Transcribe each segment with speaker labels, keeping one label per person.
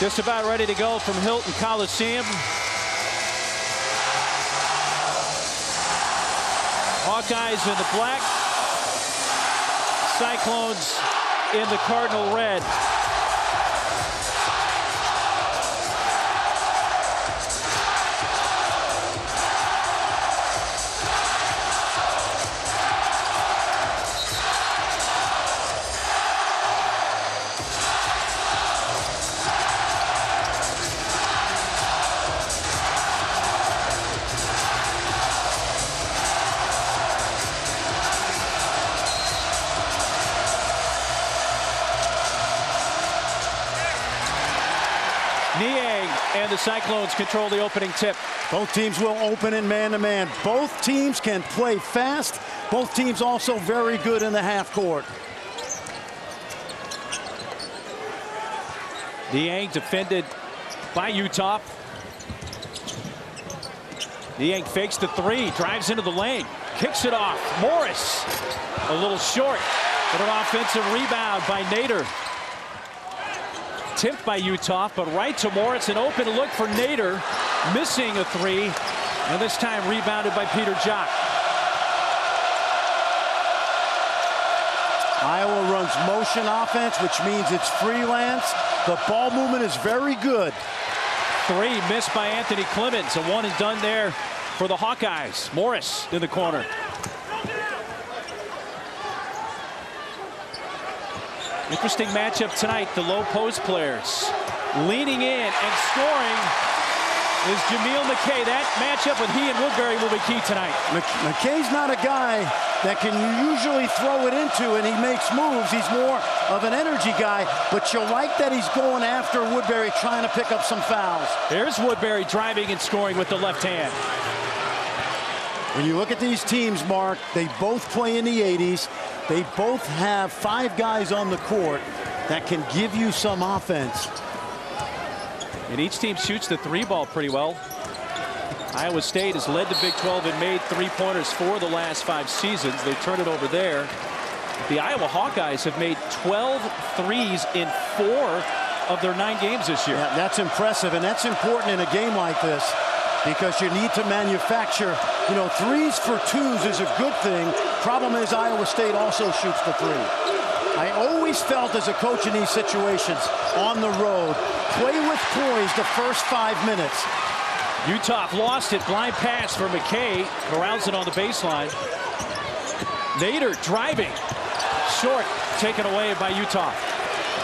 Speaker 1: Just about ready to go from Hilton Coliseum. Hawkeyes in the black. Cyclones in the cardinal red. And the Cyclones control the opening tip.
Speaker 2: Both teams will open in man-to-man. Both teams can play fast. Both teams also very good in the half court.
Speaker 1: Niang defended by Uthoff. Niang fakes the three, drives into the lane, kicks it off. Morris a little short, but an offensive rebound by Nader. Tipped by Uthoff, but right to Morris. An open look for Nader, missing a three, and this time rebounded by Peter Jock.
Speaker 2: Iowa runs motion offense, which means it's freelance. The ball movement is very good.
Speaker 1: Three missed by Anthony Clemens, and one is done there for the Hawkeyes. Morris in the corner. Interesting matchup tonight, the low post players. Leaning in and scoring is Jameel McKay. That matchup with he and Woodbury will be key tonight.
Speaker 2: McKay's not a guy that can usually throw it into, and he makes moves. He's more of an energy guy, but you like that he's going after Woodbury, trying to pick up some fouls.
Speaker 1: There's Woodbury driving and scoring with the left hand.
Speaker 2: When you look at these teams, Mark, they both play in the 80s. They both have 5 guys on the court that can give you some offense.
Speaker 1: And each team shoots the three ball pretty well. Iowa State has led the Big 12 and made three-pointers for the last 5 seasons. They turn it over there. The Iowa Hawkeyes have made 12 threes in 4 of their 9 games this year.
Speaker 2: Yeah, that's impressive, and that's important in a game like this, because you need to manufacture, you know, 3s for 2s is a good thing. Problem is Iowa State also shoots the 3. I always felt as a coach in these situations, on the road, play with poise the first 5 minutes.
Speaker 1: Uthoff lost it, blind pass for McKay, corrals it on the baseline. Nader driving, short, taken away by Uthoff.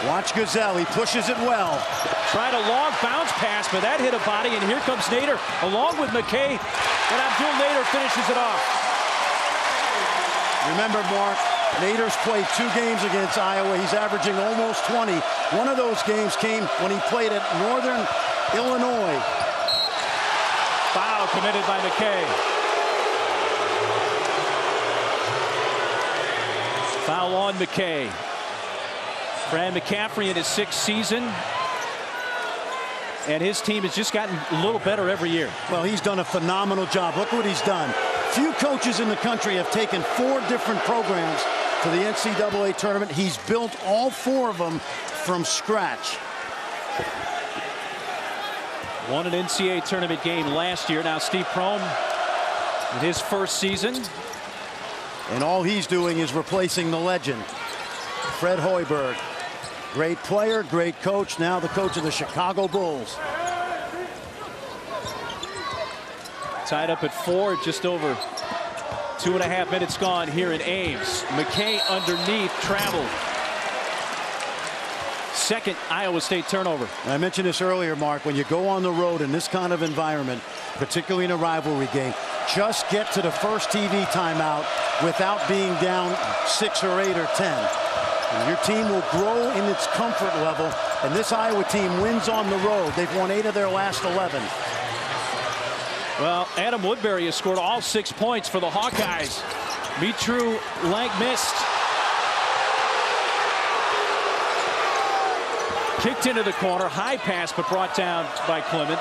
Speaker 2: Watch Gazelle, he pushes it well.
Speaker 1: Tried a long bounce pass, but that hit a body, and here comes Nader along with McKay, and Abdul Nader finishes it off.
Speaker 2: Remember, Mark, Nader's played 2 games against Iowa. He's averaging almost 20. One of those games came when he played at Northern Illinois.
Speaker 1: Foul committed by McKay. Foul on McKay. Fran McCaffrey in his 6th season, and his team has just gotten a little better every year.
Speaker 2: Well, he's done a phenomenal job. Look what he's done. Few coaches in the country have taken 4 different programs to the NCAA tournament. He's built all 4 of them from scratch.
Speaker 1: Won an NCAA tournament game last year. Now Steve Prohm in his 1st season.
Speaker 2: And all he's doing is replacing the legend, Fred Hoiberg. Great player, great coach, now the coach of the Chicago Bulls.
Speaker 1: Tied up at 4, just over 2.5 minutes gone here in Ames. McKay underneath, traveled. 2nd Iowa State turnover.
Speaker 2: And I mentioned this earlier, Mark, when you go on the road in this kind of environment, particularly in a rivalry game, just get to the first TV timeout without being down 6 or 8 or 10. And your team will grow in its comfort level, and this Iowa team wins on the road. They've won 8 of their last 11.
Speaker 1: Well, Adam Woodbury has scored all 6 points for the Hawkeyes. Mitru Lang missed. Kicked into the corner, high pass, but brought down by Clemens.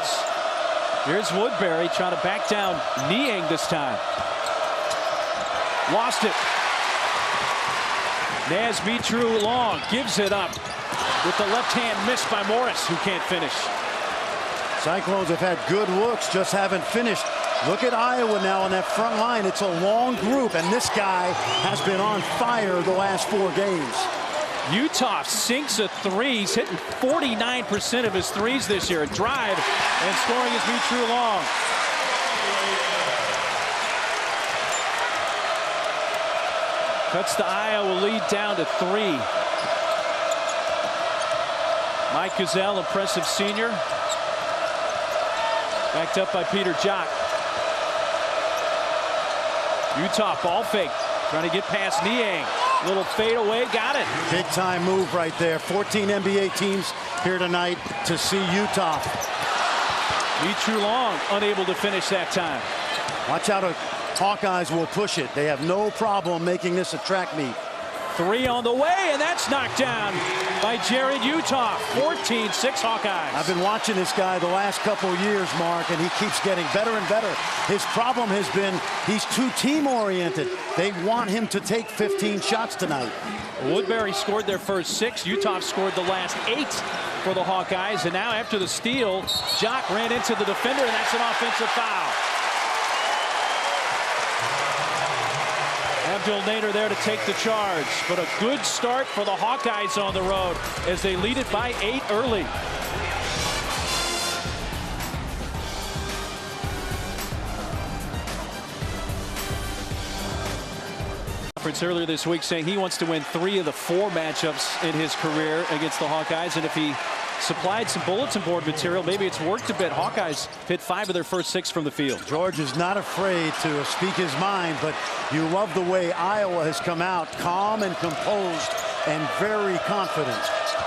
Speaker 1: Here's Woodbury trying to back down Niang this time. Lost it. Naz Mitru long gives it up. with the left hand missed by Morris, who can't finish.
Speaker 2: Cyclones have had good looks, just haven't finished. Look at Iowa now on that front line. It's a long group, and this guy has been on fire the last 4 games.
Speaker 1: Uthoff sinks a three. He's hitting 49% of his threes this year. A drive and scoring his true long. Cuts the Iowa lead down to 3. Mike Gazelle, impressive senior. Backed up by Peter Jock. Uthoff ball fake, trying to get past Niang. Little fade away, got it.
Speaker 2: Big time move right there. 14 NBA teams here tonight to see Uthoff.
Speaker 1: True long, unable to finish that time.
Speaker 2: Watch out, Hawkeyes will push it. They have no problem making this a track meet.
Speaker 1: 3 on the way, and that's knocked down by Jarrod Uthoff. 14-6 Hawkeyes.
Speaker 2: I've been watching this guy the last couple of years, Mark, and he keeps getting better and better. His problem has been he's too team-oriented. They want him to take 15 shots tonight.
Speaker 1: Woodbury scored their first 6. Uthoff scored the last 8 for the Hawkeyes. And now after the steal, Jock ran into the defender, and that's an offensive foul. Abdul Nader there to take the charge, but a good start for the Hawkeyes on the road as they lead it by 8 early. Earlier this week saying he wants to win 3 of the 4 matchups in his career against the Hawkeyes, and if he supplied some bulletin board material, maybe it's worked a bit. Hawkeyes hit 5 of their first 6 from the field.
Speaker 2: George is not afraid to speak his mind, but you love the way Iowa has come out calm and composed and very confident.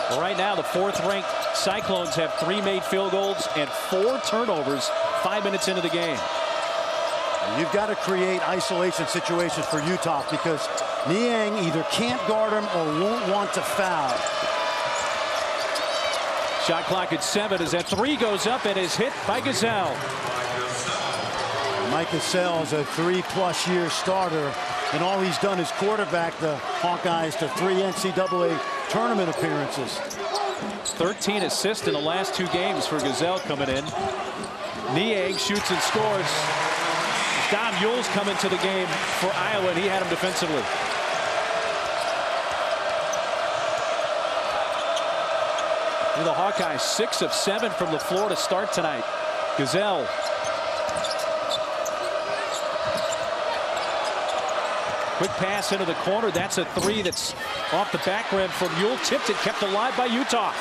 Speaker 1: Well, right now the 4th-ranked Cyclones have 3 made field goals and 4 turnovers 5 minutes into the game.
Speaker 2: You've got to create isolation situations for Uthoff because Niang either can't guard him or won't want to foul.
Speaker 1: Shot clock at 7 as that 3 goes up and is hit by Gazelle.
Speaker 2: Mike Gazelle is a 3+ year starter, and all he's done is quarterback the Hawkeyes to 3 NCAA tournament appearances.
Speaker 1: 13 assists in the last 2 games for Gazelle coming in. Niang shoots and scores. Dom Yule's coming to the game for Iowa, and he had him defensively. The Hawkeyes 6 of 7 from the floor to start tonight. Gazelle. Quick pass into the corner. That's a 3 that's off the back rim from Yule. Tipped it, kept alive by Uthoff.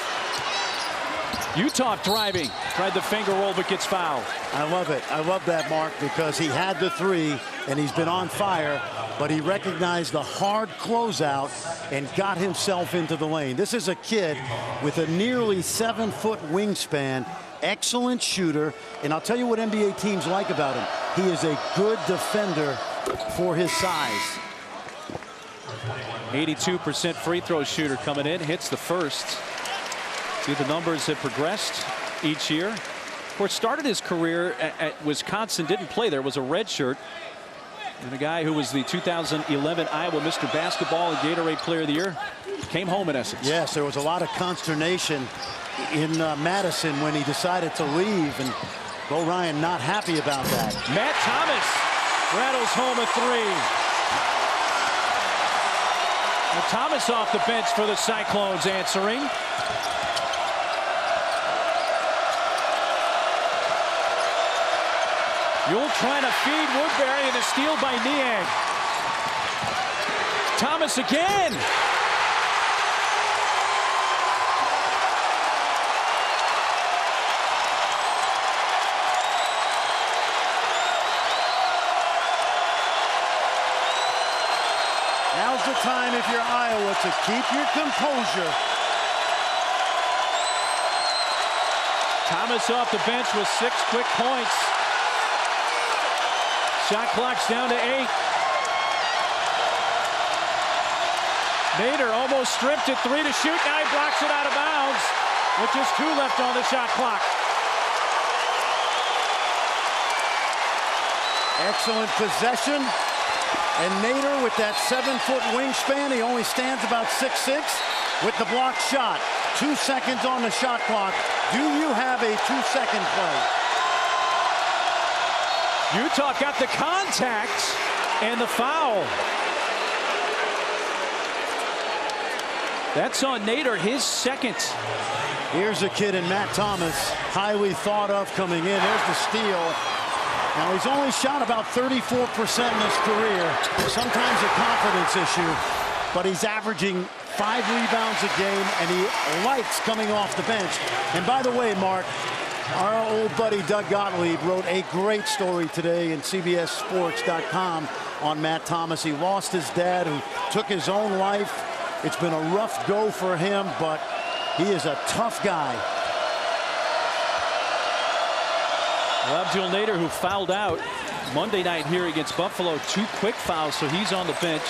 Speaker 1: Uthoff driving. Tried the finger roll, but gets fouled.
Speaker 2: I love it. I love that, Mark, because he had the 3, and he's been on fire, but he recognized the hard closeout and got himself into the lane. This is a kid with a nearly 7-foot wingspan, excellent shooter, and I'll tell you what NBA teams like about him. He is a good defender for his size.
Speaker 1: 82% free throw shooter coming in, hits the first. See, the numbers have progressed each year. Of course, started his career at Wisconsin, didn't play there, was a redshirt. And a guy who was the 2011 Iowa Mr. Basketball and Gatorade Player of the Year came home in essence.
Speaker 2: Yes, there was a lot of consternation in Madison when he decided to leave, and Bo Ryan not happy about that.
Speaker 1: Matt Thomas rattles home a 3. Now Thomas off the bench for the Cyclones answering. Yule trying to feed Woodbury, and a steal by Niang. Thomas again.
Speaker 2: Now's the time, if you're Iowa, to keep your composure.
Speaker 1: Thomas off the bench with 6 quick points. Shot clock's down to 8. Nader almost stripped at 3 to shoot. Now he blocks it out of bounds with just 2 left on the shot clock.
Speaker 2: Excellent possession. And Nader with that 7-foot wingspan, he only stands about 6'6", with the blocked shot. 2 seconds on the shot clock. Do you have a 2-second play?
Speaker 1: Uthoff got the contact and the foul. That's on Nader, his second.
Speaker 2: Here's a kid in Matt Thomas, highly thought of coming in. There's the steal. Now he's only shot about 34% in his career. Sometimes a confidence issue, but he's averaging 5 rebounds a game, and he likes coming off the bench. And by the way, Mark, our old buddy Doug Gottlieb wrote a great story today in CBSSports.com on Matt Thomas. He lost his dad, who took his own life. It's been a rough go for him, but he is a tough guy.
Speaker 1: Well, Abdul Nader, who fouled out Monday night here against Buffalo, 2 quick fouls, so he's on the bench.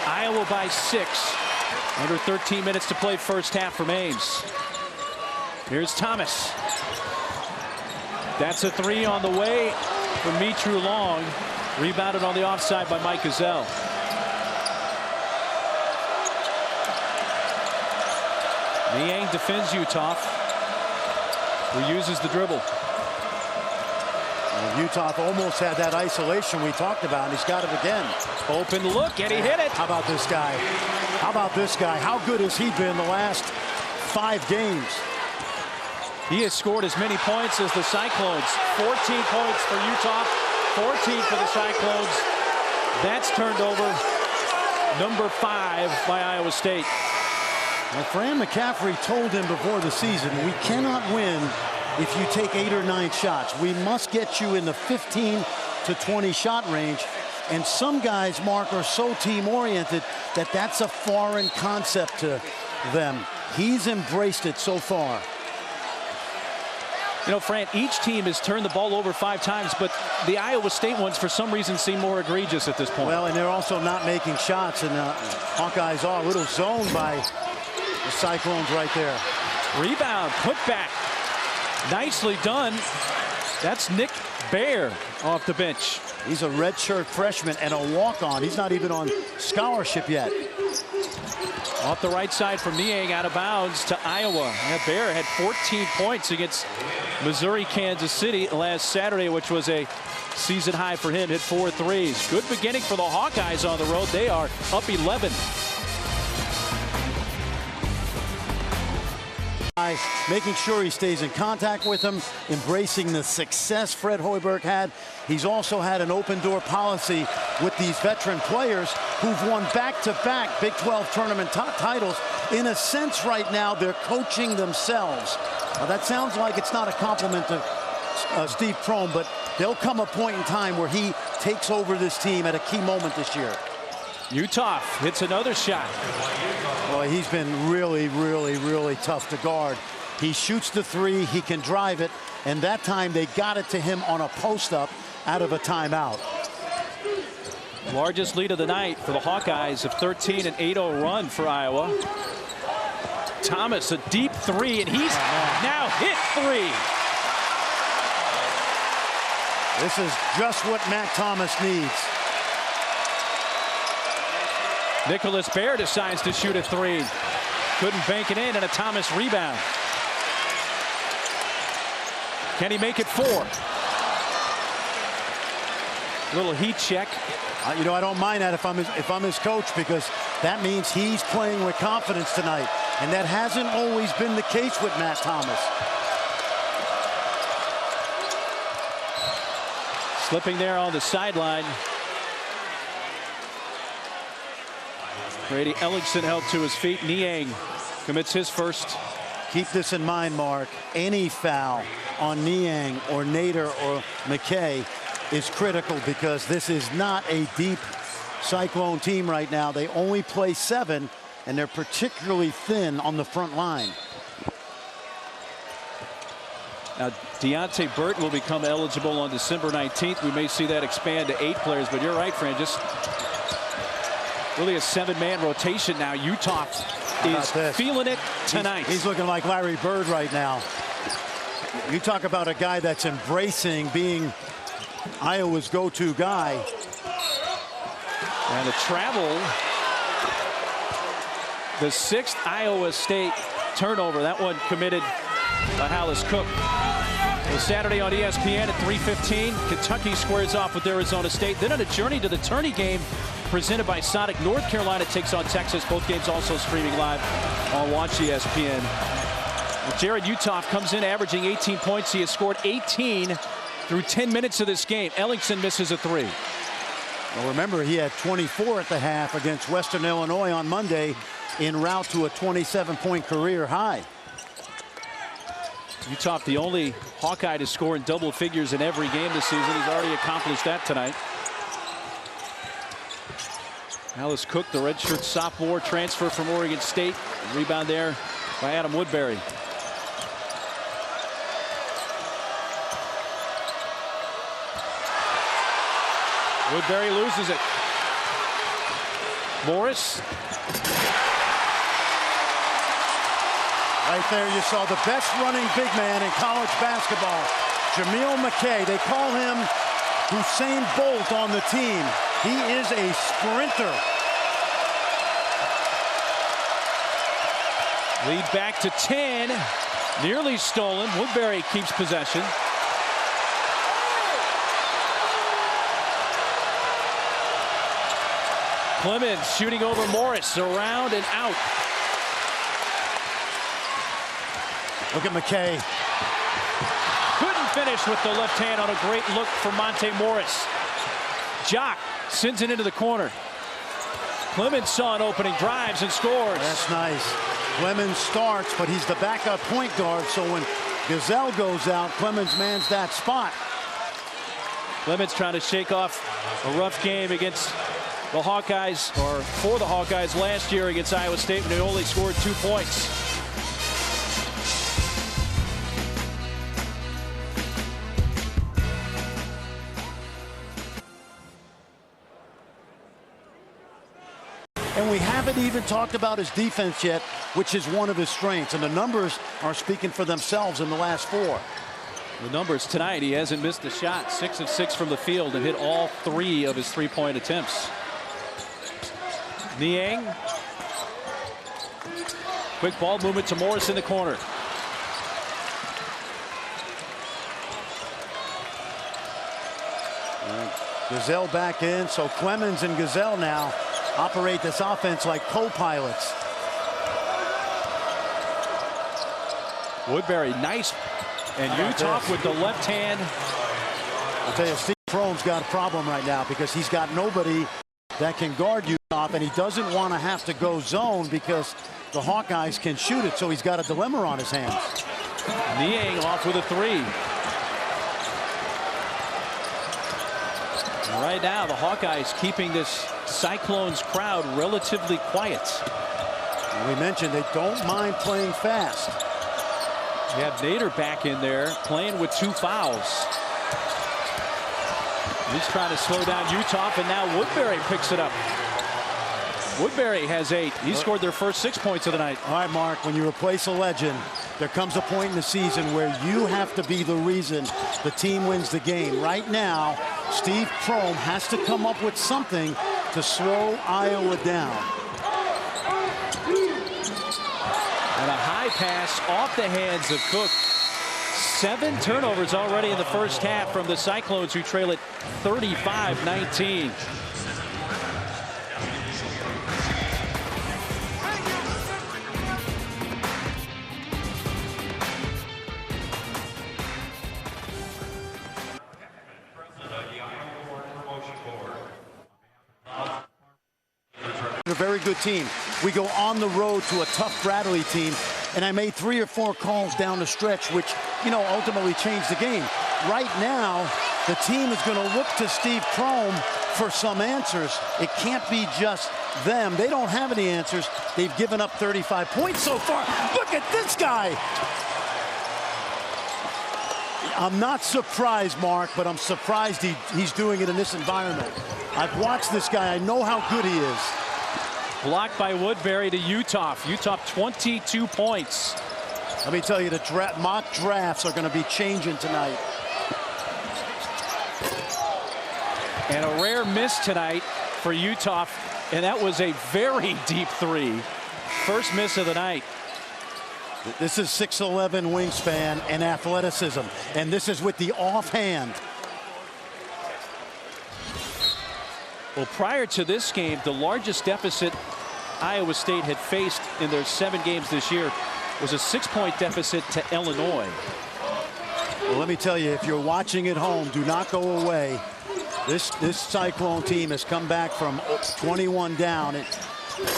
Speaker 1: Iowa by 6. Under 13 minutes to play first half from Ames. Here's Thomas. That's a 3 on the way for Mitru Long. Rebounded on the offside by Mike Gazelle. Niang defends Uthoff, who uses the dribble.
Speaker 2: And Uthoff almost had that isolation we talked about, and he's got it again.
Speaker 1: Open look, and he hit it.
Speaker 2: How about this guy? How about this guy? How good has he been the last 5 games?
Speaker 1: He has scored as many points as the Cyclones. 14 points for Uthoff, 14 for the Cyclones. That's turned over number 5 by Iowa State.
Speaker 2: Well, Fran McCaffrey told him before the season, we cannot win if you take 8 or 9 shots. We must get you in the 15 to 20 shot range. And some guys, Mark, are so team-oriented that that's a foreign concept to them. He's embraced it so far.
Speaker 1: You know, Fran, each team has turned the ball over 5 times, but the Iowa State ones, for some reason, seem more egregious at this point.
Speaker 2: Well, and they're also not making shots, and Hawkeyes are a little zoned by the Cyclones right there.
Speaker 1: Rebound, put back. Nicely done. That's Nick Baer off the bench.
Speaker 2: He's a redshirt freshman and a walk-on. He's not even on scholarship yet.
Speaker 1: Off the right side from Niang, out of bounds to Iowa. Yeah, Baer had 14 points against Missouri, Kansas City last Saturday, which was a season high for him. Hit 4 threes. Good beginning for the Hawkeyes on the road. They are up 11.
Speaker 2: Making sure he stays in contact with him, embracing the success Fred Hoiberg had. He's also had an open door policy with these veteran players who've won back-to-back Big 12 tournament titles. In a sense, right now, they're coaching themselves. Now, that sounds like it's not a compliment to Steve Prohm, but there'll come a point in time where he takes over this team at a key moment this year.
Speaker 1: Uthoff hits another shot.
Speaker 2: Well, he's been really, really, really tough to guard. He shoots the 3, he can drive it, and that time they got it to him on a post-up out of a timeout.
Speaker 1: Largest lead of the night for the Hawkeyes, of 13, an 8-0 run for Iowa. Thomas, a deep 3, and he's now hit 3.
Speaker 2: This is just what Matt Thomas needs.
Speaker 1: Nicholas Baer decides to shoot a 3. Couldn't bank it in, and a Thomas rebound. Can he make it 4? Little heat check.
Speaker 2: You know, I don't mind that if I'm his coach, because that means he's playing with confidence tonight, and that hasn't always been the case with Matt Thomas.
Speaker 1: Slipping there on the sideline. Brady Ellingson held to his feet. Niang commits his first.
Speaker 2: Keep this in mind, Mark. Any foul on Niang or Nader or McKay is critical, because this is not a deep Cyclone team right now. They only play 7, and they're particularly thin on the front line.
Speaker 1: Now, Deontay Burton will become eligible on December 19th. We may see that expand to 8 players, but you're right, Fran. Just really a 7-man rotation now. Uthoff is feeling it tonight.
Speaker 2: He's looking like Larry Bird right now. You talk about a guy that's embracing being Iowa's go-to guy.
Speaker 1: And the travel, the 6th Iowa State turnover. That one committed by Hollis Cook. Well, Saturday on ESPN at 3:15, Kentucky squares off with Arizona State. Then on a journey to the tourney game presented by Sonic, North Carolina takes on Texas. Both games also streaming live on Watch ESPN. Well, Jarrod Uthoff comes in averaging 18 points. He has scored 18 through 10 minutes of this game. Ellingson misses a 3.
Speaker 2: Well, remember, he had 24 at the half against Western Illinois on Monday, en route to a 27-point career high.
Speaker 1: Uthoff, the only Hawkeye to score in double figures in every game this season. He's already accomplished that tonight. Hollis Cook, the redshirt sophomore, transfer from Oregon State. Rebound there by Adam Woodbury. Woodbury loses it. Morris.
Speaker 2: Right there, you saw the best running big man in college basketball, Jameel McKay. They call him Usain Bolt on the team. He is a sprinter.
Speaker 1: Lead back to 10. Nearly stolen. Woodbury keeps possession. Clemens shooting over Morris, around and out.
Speaker 2: Look at McKay.
Speaker 1: Couldn't finish with the left hand on a great look from Monte Morris. Jock sends it into the corner. Clemens saw an opening, drives and scores.
Speaker 2: That's nice. Clemens starts, but he's the backup point guard, so when Gazelle goes out, Clemens mans that spot.
Speaker 1: Clemens trying to shake off a rough game against the Hawkeyes, or for the Hawkeyes last year against Iowa State when they only scored 2 points.
Speaker 2: And we haven't even talked about his defense yet, which is one of his strengths. And the numbers are speaking for themselves in the last 4.
Speaker 1: The numbers tonight, he hasn't missed a shot. 6 of 6 from the field and hit all 3 of his 3-point attempts. Niang. Quick ball movement to Morris in the corner.
Speaker 2: Gazelle back in, so Clemens and Gazelle now operate this offense like co-pilots.
Speaker 1: Woodbury, nice. And Uthoff with the left hand.
Speaker 2: I'll tell you, Steve Prohm's got a problem right now because he's got nobody that can guard Uthoff, and he doesn't want to have to go zone because the Hawkeyes can shoot it, so he's got a dilemma on his hands.
Speaker 1: Niang off with a 3. And right now, the Hawkeyes keeping this Cyclones crowd relatively quiet.
Speaker 2: We mentioned they don't mind playing fast.
Speaker 1: You have Nader back in there playing with 2 fouls. He's trying to slow down Uthoff, and now Woodbury picks it up. Woodbury has 8. He scored their first 6 points of the night.
Speaker 2: All right, Mark, when you replace a legend, there comes a point in the season where you have to be the reason the team wins the game. Right now, Steve Prohm has to come up with something to slow Iowa down.
Speaker 1: And a high pass off the hands of Cook. 7 turnovers already in the first half from the Cyclones, who trail it 35-19.
Speaker 2: A very good team. We go on the road to a tough Bradley team, and I made 3 or 4 calls down the stretch, which, you know, ultimately changed the game. Right now, the team is going to look to Steve Prohm for some answers. It can't be just them. They don't have any answers. They've given up 35 points so far. Look at this guy. I'm not surprised, Mark, but I'm surprised he's doing it in this environment. I've watched this guy. I know how good he is.
Speaker 1: Blocked by Woodbury to Uthoff. Uthoff 22 points.
Speaker 2: Let me tell you, the mock drafts are going to be changing tonight.
Speaker 1: And a rare miss tonight for Uthoff, and that was a very deep 3. First miss of the night.
Speaker 2: This is 6'11" wingspan and athleticism, and this is with the offhand.
Speaker 1: Well, prior to this game, the largest deficit Iowa State had faced in their 7 games this year was a 6-point deficit to Illinois.
Speaker 2: Well, let me tell you, if you're watching at home, do not go away. This Cyclone team has come back from 21 down.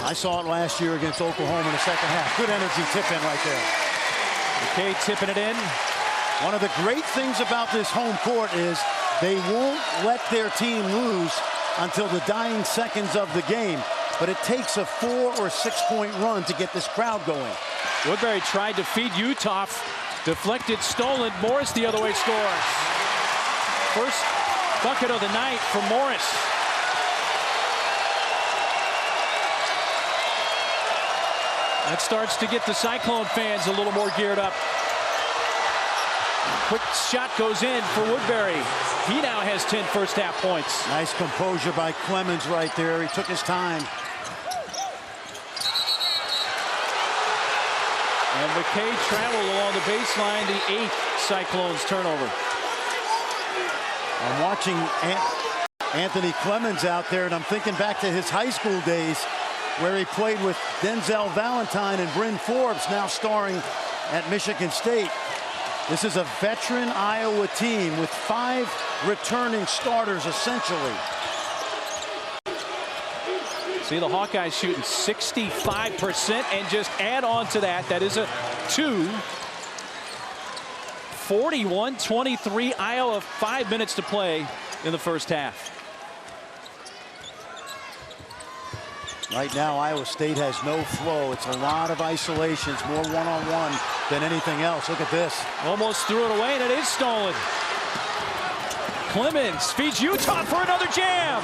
Speaker 2: I saw it last year against Oklahoma in the second half. Good energy tip-in right there.
Speaker 1: McKay tipping it in.
Speaker 2: One of the great things about this home court is they won't let their team lose until the dying seconds of the game. But it takes a 4 or 6-point run to get this crowd going.
Speaker 1: Woodbury tried to feed Uthoff. Deflected, stolen. Morris the other way scores. First bucket of the night for Morris. That starts to get the Cyclone fans a little more geared up. Quick shot goes in for Woodbury. He now has 10 first half points.
Speaker 2: Nice composure by Clemens right there. He took his time.
Speaker 1: And McKay traveled along the baseline, the 8th Cyclones turnover.
Speaker 2: I'm watching Anthony Clemens out there, and I'm thinking back to his high school days where he played with Denzel Valentine and Bryn Forbes, now starring at Michigan State. This is a veteran Iowa team with 5 returning starters, essentially.
Speaker 1: See the Hawkeyes shooting 65%, and just add on to that, that is a 2. 41-23, Iowa, 5 minutes to play in the first half.
Speaker 2: Right now, Iowa State has no flow. It's a lot of isolations, more one-on-one than anything else. Look at this.
Speaker 1: Almost threw it away, and it is stolen. Clemens feeds Uthoff for another jam.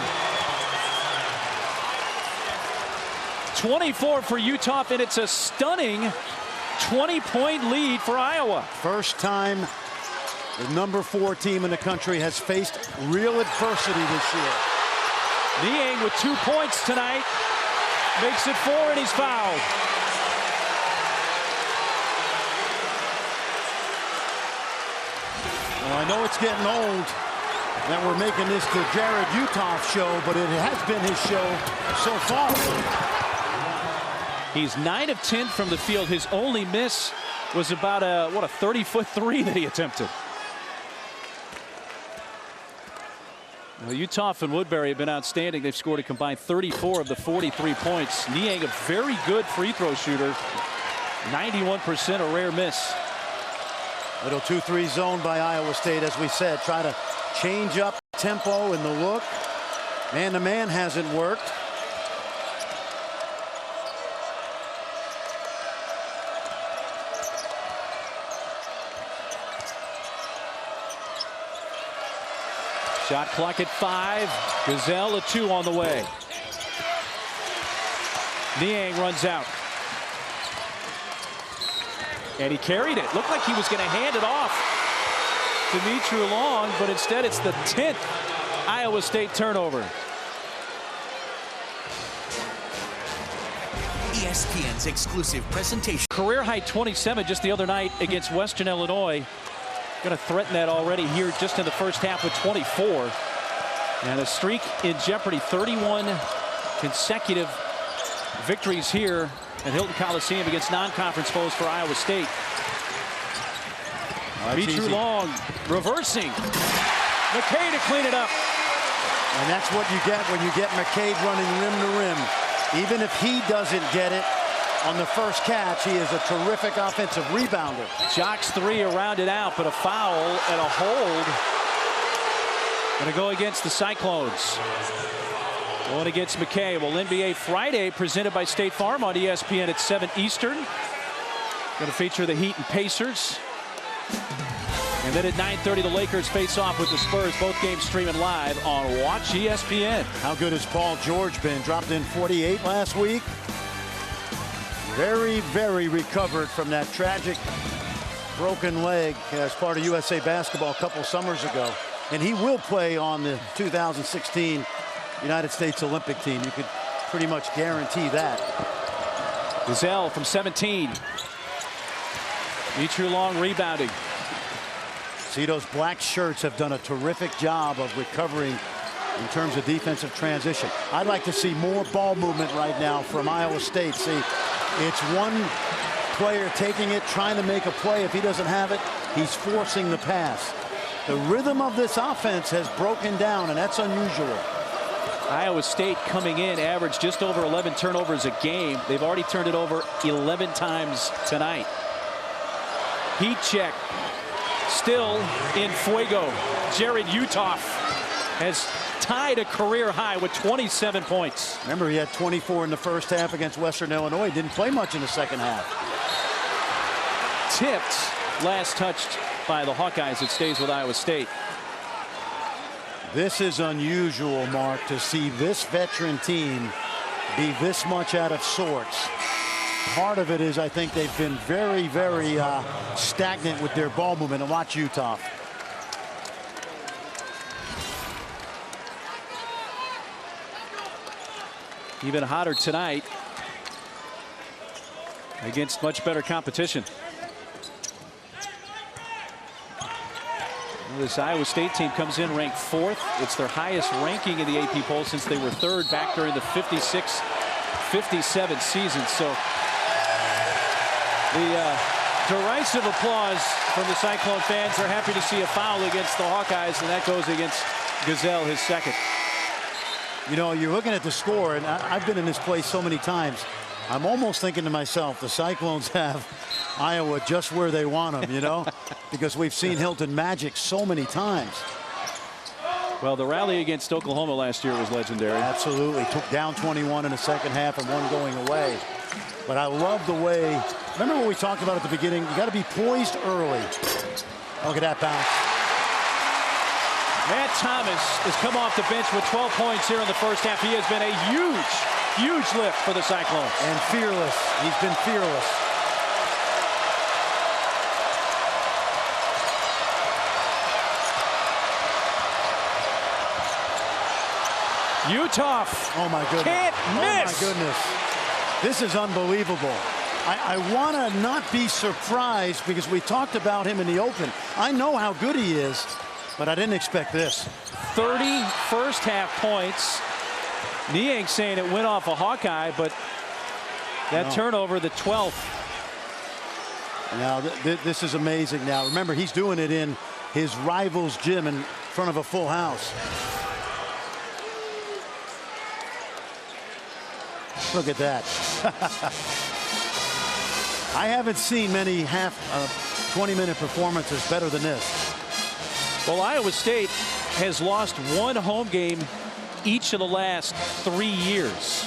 Speaker 1: 24 for Uthoff, and it's a stunning 20-point lead for Iowa.
Speaker 2: First time the number 4 team in the country has faced real adversity this year.
Speaker 1: Niang with 2 points tonight. Makes it 4, and he's fouled.
Speaker 2: Well, I know it's getting old that we're making this the Jarrod Uthoff show, but it has been his show so far.
Speaker 1: He's 9 of 10 from the field. His only miss was about a 30-foot 3 that he attempted. Well, Uthoff and Woodbury have been outstanding. They've scored a combined 34 of the 43 points. Niang, a very good free throw shooter. 91%, a rare miss.
Speaker 2: Little 2-3 zone by Iowa State, as we said. Try to change up tempo and the look. Man-to-man hasn't worked.
Speaker 1: Shot clock at 5. Gazelle a 2 on the way. Niang runs out. And he carried it. Looked like he was going to hand it off to Dimitri Long, but instead it's the 10th Iowa State turnover.
Speaker 3: ESPN's exclusive presentation.
Speaker 1: Career high 27 just the other night against Western Illinois. Going to threaten that already here just in the first half with 24. And a streak in jeopardy. 31 consecutive victories here at Hilton Coliseum against non-conference foes for Iowa State. Dimitri Long reversing. McKay to clean it up.
Speaker 2: And that's what you get when you get McCabe running rim to rim. Even if he doesn't get it on the first catch, he is a terrific offensive rebounder.
Speaker 1: Jock's 3 are rounded out, but a foul and a hold. Going to go against the Cyclones. Going against McKay. Well, NBA Friday presented by State Farm on ESPN at 7 Eastern. Going to feature the Heat and Pacers. And then at 9:30, the Lakers face off with the Spurs. Both games streaming live on Watch ESPN.
Speaker 2: How good has Paul George been? Dropped in 48 last week. Very, very recovered from that tragic broken leg as part of USA Basketball a couple summers ago. And he will play on the 2016 United States Olympic team. You could pretty much guarantee that.
Speaker 1: Gazelle from 17. Mitru Long rebounding.
Speaker 2: See, those black shirts have done a terrific job of recovering in terms of defensive transition. I'd like to see more ball movement right now from Iowa State. See, it's one player taking it, trying to make a play. If he doesn't have it, he's forcing the pass. The rhythm of this offense has broken down, and that's unusual.
Speaker 1: Iowa State coming in averaged just over 11 turnovers a game. They've already turned it over 11 times tonight. Heat check. Still in fuego. Jarrod Uthoff has tied a career high with 27 points.
Speaker 2: Remember, he had 24 in the first half against Western Illinois. Didn't play much in the second half.
Speaker 1: Tipped, last touched by the Hawkeyes. It stays with Iowa State.
Speaker 2: This is unusual, Mark, to see this veteran team be this much out of sorts. Part of it is I think they've been very, very stagnant with their ball movement. And watch Uthoff.
Speaker 1: Even hotter tonight against much better competition. This Iowa State team comes in ranked 4th. It's their highest ranking in the AP poll since they were 3rd back during the 56-57 season. So the derisive applause from the Cyclone fans. Are happy to see a foul against the Hawkeyes, and that goes against Gazelle, his second.
Speaker 2: You know, you're looking at the score, and I've been in this place so many times. I'm almost thinking to myself, the Cyclones have Iowa just where they want them, you know, because we've seen Hilton Magic so many times.
Speaker 1: Well, the rally against Oklahoma last year was legendary.
Speaker 2: Absolutely. Took down 21 in the second half and one going away. But I love the way, remember what we talked about at the beginning? You got to be poised early. Look at that bounce.
Speaker 1: Matt Thomas has come off the bench with 12 points here in the first half. He has been a huge lift for the Cyclones.
Speaker 2: And fearless. He's been fearless.
Speaker 1: Uthoff.
Speaker 2: Oh my goodness.
Speaker 1: Can't miss.
Speaker 2: Oh my goodness. This is unbelievable. I want to not be surprised because we talked about him in the open. I know how good he is, but I didn't expect this.
Speaker 1: 30 first half points. Niang saying it went off a Hawkeye, but that turnover, the 12th.
Speaker 2: Now this is amazing. Now remember, he's doing it in his rival's gym in front of a full house. Look at that. I haven't seen many 20-minute performances better than this.
Speaker 1: Well, Iowa State has lost one home game each of the last 3 years.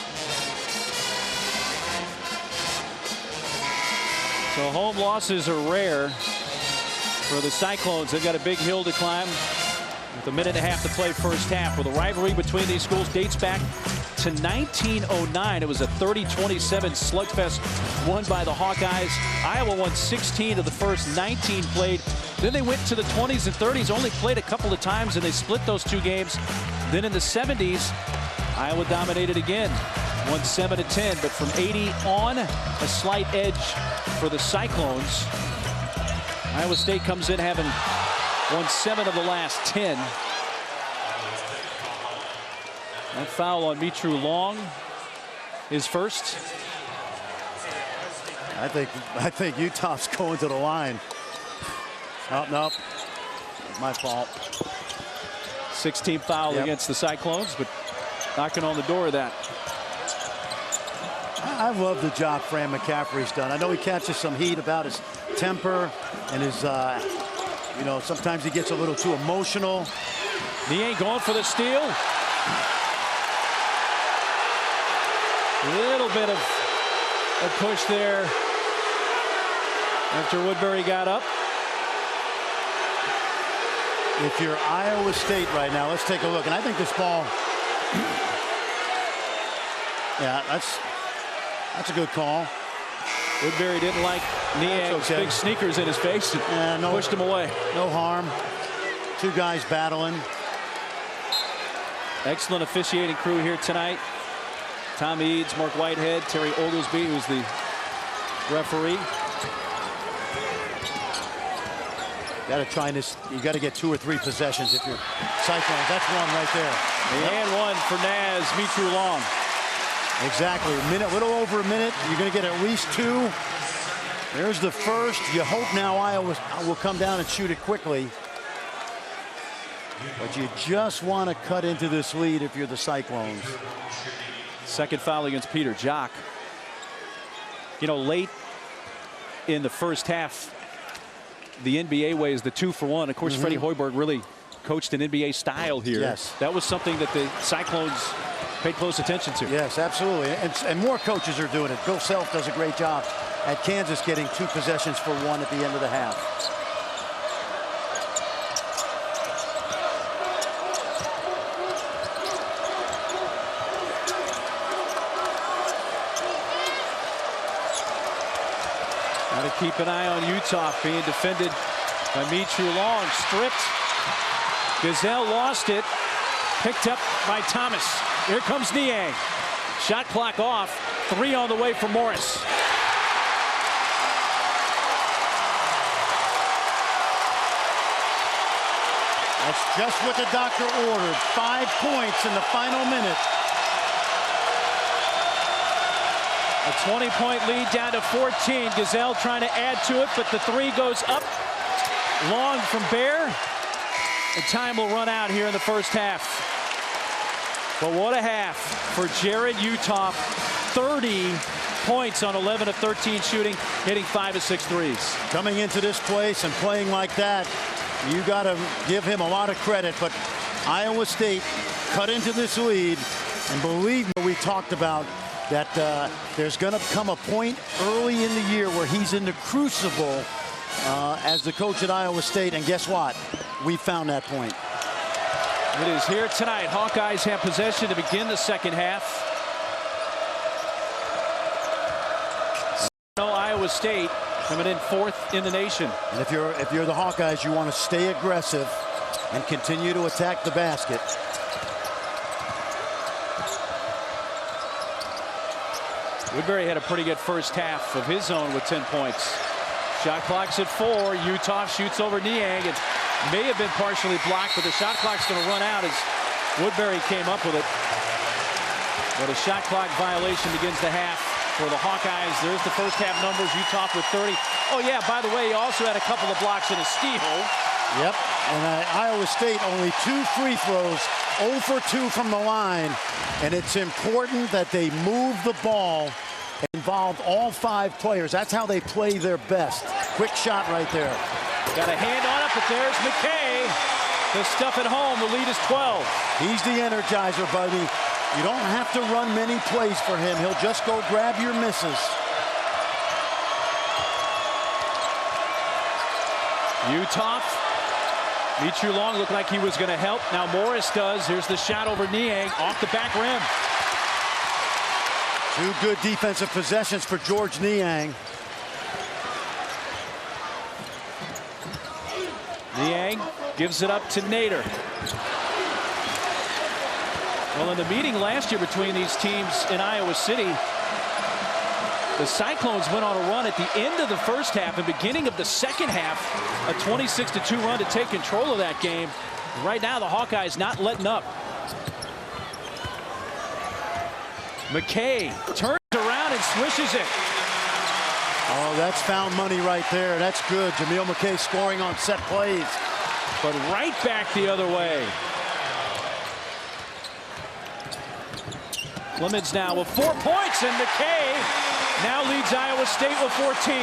Speaker 1: So home losses are rare for the Cyclones. They've got a big hill to climb with a minute and a half to play first half. Well, the rivalry between these schools dates back to 1909. It was a 30-27 slugfest won by the Hawkeyes. Iowa won 16 of the first 19 played. Then they went to the 20s and 30s, only played a couple of times, and they split those 2 games. Then in the 70s, Iowa dominated again, won 7-10. But from 80 on, a slight edge for the Cyclones. Iowa State comes in having won 7 of the last 10. That foul on Mitru Long is first.
Speaker 2: I think Uthoff's going to the line. Oh, no. My fault.
Speaker 1: 16th foul against the Cyclones, but knocking on the door of that.
Speaker 2: I love the job Fran McCaffrey's done. I know he catches some heat about his temper and his, you know, sometimes he gets a little too emotional.
Speaker 1: He ain't going for the steal. A little bit of a push there after Woodbury got up.
Speaker 2: If you're Iowa State right now, let's take a look. And I think this ball, yeah, that's a good call.
Speaker 1: Woodbury didn't like Niang's big sneakers in his face and pushed him away.
Speaker 2: No harm. 2 guys battling.
Speaker 1: Excellent officiating crew here tonight. Tom Eads, Mark Whitehead, Terry Oglesby, who's the referee.
Speaker 2: Got to try this. You got to get 2 or 3 possessions if you're Cyclones. That's one right there.
Speaker 1: And one for Naz Mitrou-Long.
Speaker 2: Exactly. A minute, little over a minute. You're going to get at least 2. There's the first. You hope now Iowa will come down and shoot it quickly. But you just want to cut into this lead if you're the Cyclones.
Speaker 1: Second foul against Peter Jock. You know, late in the first half, the NBA way is the 2-for-1. Of course, Freddie Hoiberg really coached an NBA style here.
Speaker 2: Yes.
Speaker 1: That was something that the Cyclones paid close attention to.
Speaker 2: Yes, absolutely. And more coaches are doing it. Bill Self does a great job at Kansas getting 2 possessions for 1 at the end of the half.
Speaker 1: Got to keep an eye on Uthoff being defended by Mitrou-Long. Stripped. Gazelle lost it. Picked up by Thomas. Here comes Niang. Shot clock off. 3 on the way for Morris.
Speaker 2: That's just what the doctor ordered. 5 points in the final minute.
Speaker 1: A 20-point lead down to 14. Gazelle trying to add to it, but the 3 goes up. Long from Bear. And time will run out here in the first half. But what a half for Jarrod Uthoff. 30 points on 11 of 13 shooting, hitting 5 of 6 threes.
Speaker 2: Coming into this place and playing like that, you got to give him a lot of credit. But Iowa State cut into this lead, and believe me, we talked about that there's going to come a point early in the year where he's in the crucible as the coach at Iowa State. And guess what? We found that point.
Speaker 1: It is here tonight. Hawkeyes have possession to begin the second half. Iowa State coming in 4th in the nation.
Speaker 2: And if you're the Hawkeyes, you want to stay aggressive and continue to attack the basket.
Speaker 1: Woodbury had a pretty good first half of his own with 10 points. Shot clock's at 4. Uthoff shoots over Niang. It may have been partially blocked, but the shot clock's going to run out as Woodbury came up with it. But a shot clock violation begins the half for the Hawkeyes. There's the first half numbers. Uthoff with 30. Oh, yeah, by the way, he also had a couple of blocks and a steal.
Speaker 2: Yep, and Iowa State only 2 free throws, 0 for 2 from the line. And it's important that they move the ball and involve all 5 players. That's how they play their best. Quick shot right there.
Speaker 1: Got a hand on it, but there's McKay. The stuff at home. The lead is 12.
Speaker 2: He's the energizer, buddy. You don't have to run many plays for him. He'll just go grab your misses.
Speaker 1: Uthoff. Mitrou-Long looked like he was going to help. Now Morris does. Here's the shot over Niang off the back rim.
Speaker 2: 2 good defensive possessions for George Niang.
Speaker 1: Niang gives it up to Nader. Well, in the meeting last year between these teams in Iowa City, the Cyclones went on a run at the end of the first half and beginning of the second half, a 26-2 run to take control of that game. Right now, the Hawkeyes not letting up. McKay turns around and swishes it.
Speaker 2: Oh, that's found money right there. That's good. Jameel McKay scoring on set plays.
Speaker 1: But right back the other way. Clemens now with 4 points, and McKay now leads Iowa State with 14.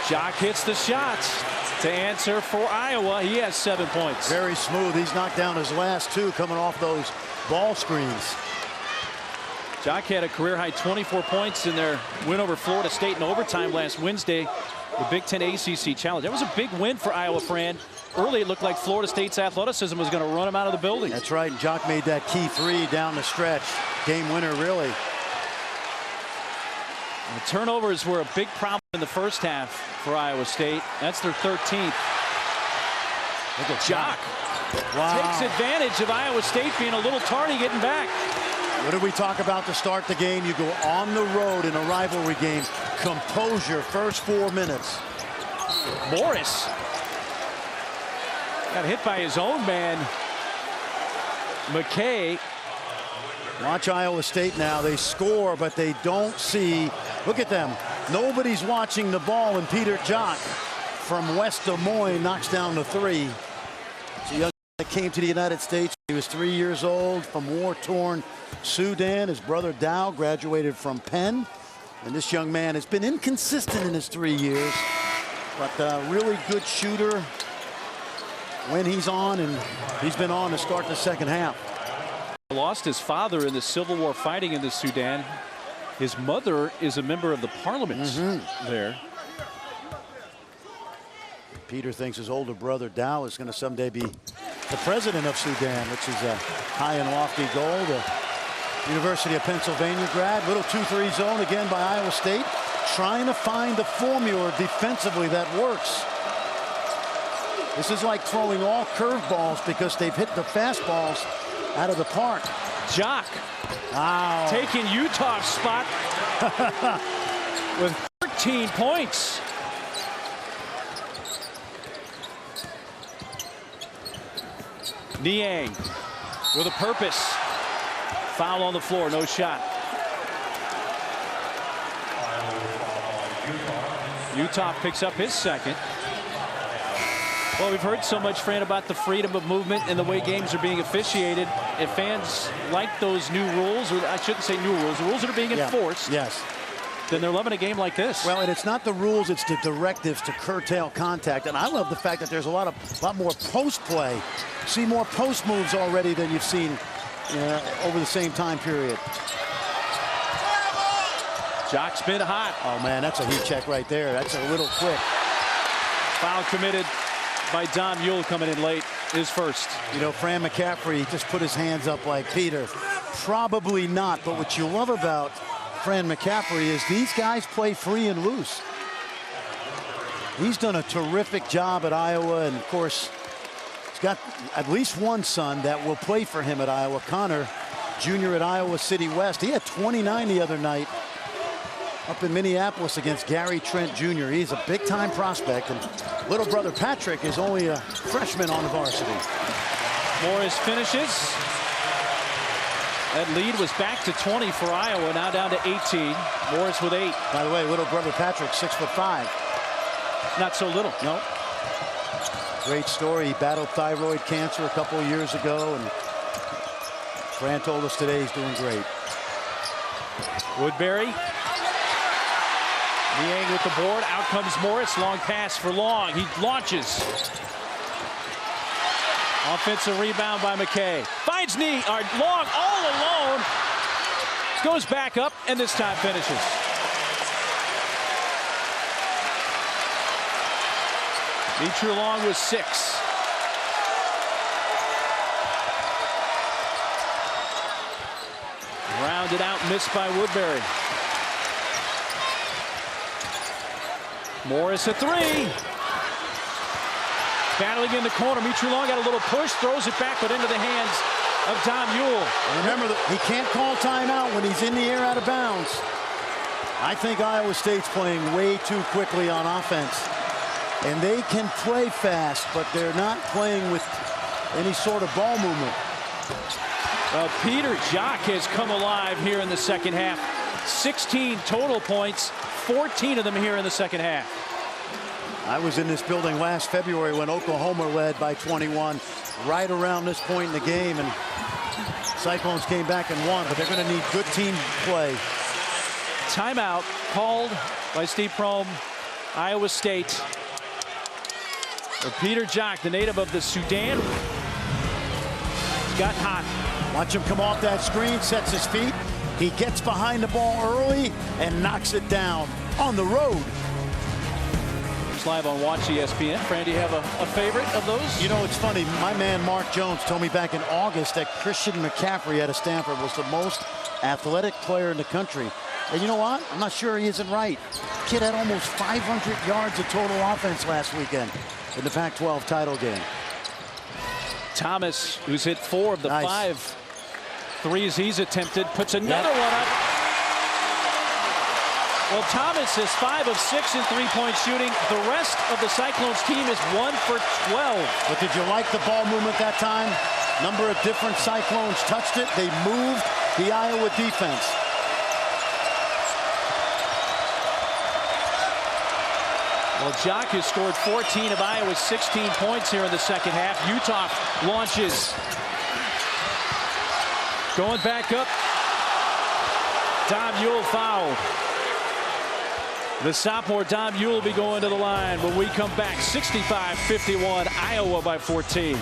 Speaker 1: Jock hits the shot to answer for Iowa. He has 7 points.
Speaker 2: Very smooth. He's knocked down his last 2 coming off those ball screens.
Speaker 1: Jock had a career-high 24 points in their win over Florida State in overtime last Wednesday, the Big Ten ACC Challenge. That was a big win for Iowa, Fran. Early, it looked like Florida State's athleticism was going to run him out of the building.
Speaker 2: That's right. And Jock made that key 3 down the stretch. Game winner, really.
Speaker 1: And the turnovers were a big problem in the first half for Iowa State. That's their 13th.
Speaker 2: Look at
Speaker 1: Jock
Speaker 2: Wow.
Speaker 1: takes advantage of Iowa State being a little tardy getting back.
Speaker 2: What did we talk about to start the game? You go on the road in a rivalry game. Composure first 4 minutes.
Speaker 1: Morris got hit by his own man, McKay.
Speaker 2: Watch Iowa State now. They score, but they don't see. Look at them. Nobody's watching the ball, and Peter Jock from West Des Moines knocks down the three. It's a young man that came to the United States. He was 3 years old from war-torn Sudan. His brother Dow graduated from Penn. And this young man has been inconsistent in his 3 years, but a really good shooter when he's on, and he's been on to start the second half.
Speaker 1: Lost his father in the Civil War fighting in the Sudan. His mother is a member of the parliament there.
Speaker 2: Peter thinks his older brother Dow is going to someday be the president of Sudan, which is a high and lofty goal. The University of Pennsylvania grad. Little 2-3 zone again by Iowa State, trying to find the formula defensively that works. This is like throwing all curveballs because they've hit the fastballs out of the park.
Speaker 1: Jock taking Uthoff's spot with 13 points. Niang with a purpose. Foul on the floor, no shot. Uthoff picks up his second. Well, we've heard so much, Fran, about the freedom of movement and the way games are being officiated. If fans like those new rules, or I shouldn't say new rules, the rules that are being enforced,
Speaker 2: yes,
Speaker 1: then they're loving a game like this.
Speaker 2: Well, and it's not the rules, it's the directives to curtail contact. And I love the fact that there's a lot more post play. See more post moves already than you've seen over the same time period.
Speaker 1: Jock's been hot.
Speaker 2: Oh, man, that's a heat check right there. That's a little quick.
Speaker 1: Foul committed by Don Mule coming in late, his first.
Speaker 2: You know, Fran McCaffrey just put his hands up like Peter. Probably not, but what you love about Fran McCaffrey is these guys play free and loose. He's done a terrific job at Iowa, and of course, he's got at least one son that will play for him at Iowa. Connor, junior at Iowa City West. He had 29 the other night up in Minneapolis against Gary Trent Jr. He's a big-time prospect, and little brother Patrick is only a freshman on the varsity.
Speaker 1: Morris finishes. That lead was back to 20 for Iowa, now down to 18. Morris with 8.
Speaker 2: By the way, little brother Patrick, 6'5".
Speaker 1: Not so little.
Speaker 2: No. Great story. He battled thyroid cancer a couple of years ago, and Fran told us today he's doing great.
Speaker 1: Woodbury. Niang with the board. Out comes Morris. Long pass for Long. He launches. Offensive rebound by McKay. Finds Long all alone. Goes back up and this time finishes. Mitru Long was 6. Rounded out, missed by Woodbury. Morris at 3. Battling in the corner. Mitru Long got a little push, throws it back, but into the hands of Tom Mule.
Speaker 2: Remember, he can't call timeout when he's in the air out of bounds. I think Iowa State's playing way too quickly on offense. And they can play fast, but they're not playing with any sort of ball movement.
Speaker 1: Well, Peter Jock has come alive here in the second half. 16 total points, 14 of them here in the second half.
Speaker 2: I was in this building last February when Oklahoma led by 21, right around this point in the game, and Cyclones came back and won, but they're going to need good team play.
Speaker 1: Timeout called by Steve Prohm, Iowa State. For Peter Jock, the native of the Sudan, got hot.
Speaker 2: Watch him come off that screen, sets his feet. He gets behind the ball early and knocks it down on the road.
Speaker 1: It's live on Watch ESPN. Fran, do you have a favorite of those?
Speaker 2: You know, it's funny. My man Mark Jones told me back in August that Christian McCaffrey out of Stanford was the most athletic player in the country. And you know what? I'm not sure he isn't right. Kid had almost 500 yards of total offense last weekend in the Pac-12 title game.
Speaker 1: Thomas, who's hit 4 of the 5 threes he's attempted, puts another one up. Well, Thomas is 5 of 6 in three-point shooting. The rest of the Cyclones team is 1 for 12.
Speaker 2: But did you like the ball movement that time? Number of different Cyclones touched it. They moved the Iowa defense.
Speaker 1: Well, Jock has scored 14 of Iowa's 16 points here in the second half. Uthoff launches. Going back up. Dom Ewell fouled. The sophomore Dom Ewell will be going to the line when we come back. 65-51, Iowa by 14.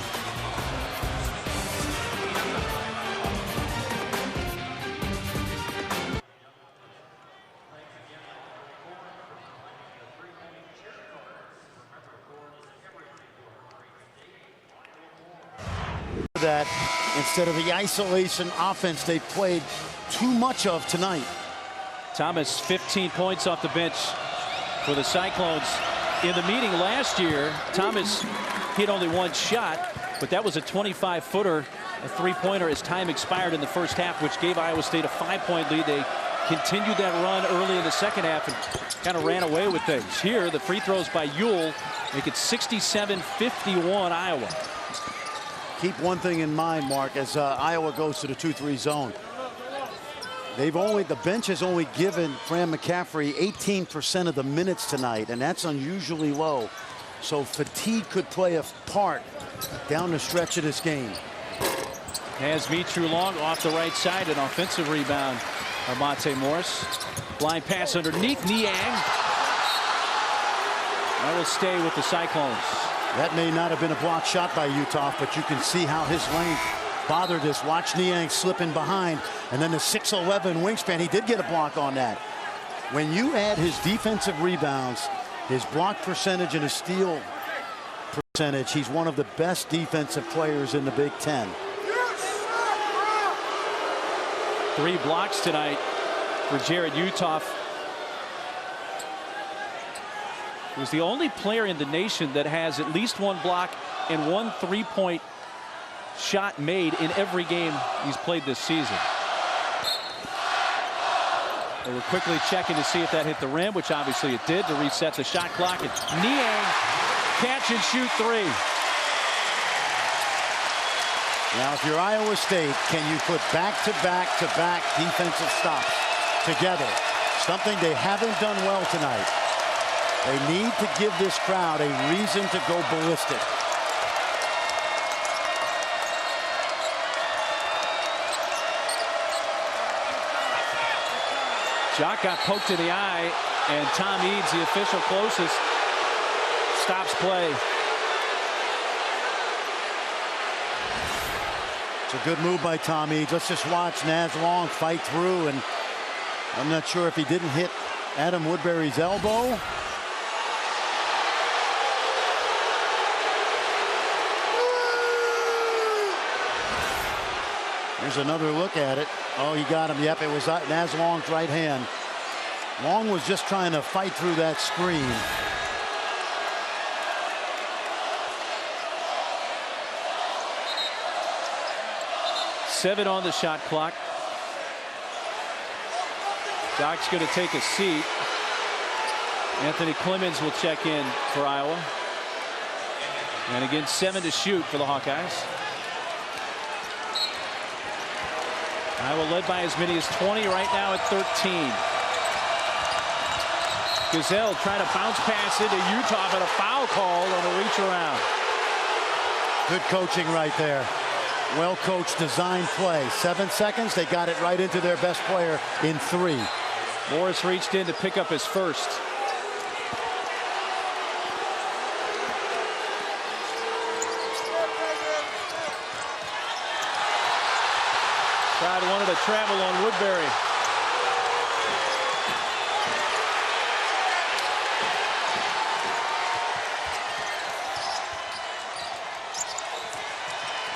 Speaker 2: That instead of the isolation offense they played too much of tonight.
Speaker 1: Thomas, 15 points off the bench for the Cyclones. In the meeting last year, Thomas hit only 1 shot, but that was a 25-footer, a three-pointer as time expired in the first half, which gave Iowa State a 5-point lead. They continued that run early in the second half and kind of ran away with things. Here, the free throws by Ewell make it 67-51 Iowa.
Speaker 2: Keep one thing in mind, Mark, as Iowa goes to the 2-3 zone. The bench has only given Fran McCaffrey 18% of the minutes tonight, and that's unusually low. So fatigue could play a part down the stretch of this game.
Speaker 1: Has Mitru Long off the right side, an offensive rebound. Armonte Morris. Blind pass underneath. Niang. That will stay with the Cyclones.
Speaker 2: That may not have been a blocked shot by Uthoff, but you can see how his length bothered this. Watch Niang slipping behind, and then the 6'11" wingspan. He did get a block on that. When you add his defensive rebounds, his block percentage, and his steal percentage, he's one of the best defensive players in the Big Ten.
Speaker 1: 3 blocks tonight for Jarrod Uthoff. He was the only player in the nation that has at least 1 block and 1 3-point shot made in every game he's played this season. They were quickly checking to see if that hit the rim, which obviously it did, to reset the shot clock. And Niang, catch and shoot 3.
Speaker 2: Now, if you're Iowa State, can you put back-to-back-to-back defensive stops together? Something they haven't done well tonight. They need to give this crowd a reason to go ballistic.
Speaker 1: Jock got poked in the eye, and Tom Eads, the official closest, stops play.
Speaker 2: It's a good move by Tom Eads. Let's just watch Naz Long fight through, and I'm not sure if he didn't hit Adam Woodbury's elbow. Here's another look at it. Oh, he got him. Yep, it was Naz Long's right hand. Long was just trying to fight through that screen.
Speaker 1: Seven on the shot clock. Doc's going to take a seat. Anthony Clemens will check in for Iowa. And again, 7 to shoot for the Hawkeyes. Iowa led by as many as 20 right now at 13. Gazelle trying to bounce pass into Uthoff, and a foul call on the reach around.
Speaker 2: Good coaching right there. Well coached, designed play. 7 seconds, they got it right into their best player in 3.
Speaker 1: Morris reached in to pick up his first. Crowd wanted to travel on Woodbury.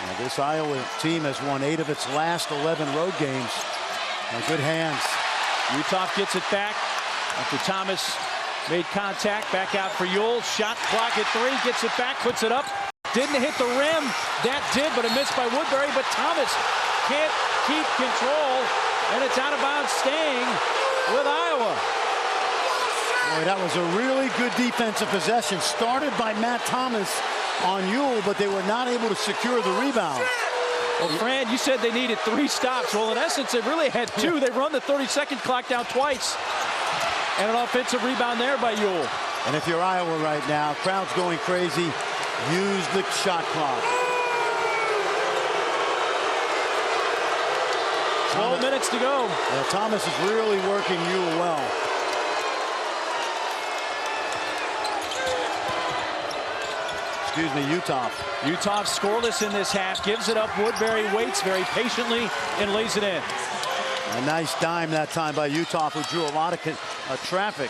Speaker 2: Now this Iowa team has won 8 of its last 11 road games. Now good hands.
Speaker 1: Uthoff gets it back after Thomas made contact. Back out for Ewell. Shot clock at 3. Gets it back. Puts it up. Didn't hit the rim. That did, but a miss by Woodbury. But Thomas can't keep control, and it's out of bounds, staying with Iowa.
Speaker 2: Boy, that was a really good defensive possession. Started by Matt Thomas on Ewell, but they were not able to secure the rebound.
Speaker 1: Well, Fran, you said they needed 3 stops. Well, in essence, they really had 2. They run the 30-second clock down twice. And an offensive rebound there by Ewell.
Speaker 2: And if you're Iowa right now, crowd's going crazy. Use the shot clock.
Speaker 1: 12 minutes to go.
Speaker 2: Yeah, Thomas is really working Ewell well. Excuse me, Uthoff.
Speaker 1: Uthoff scoreless in this half. Gives it up. Woodbury waits very patiently and lays it in.
Speaker 2: A nice dime that time by Uthoff, who drew a lot of traffic.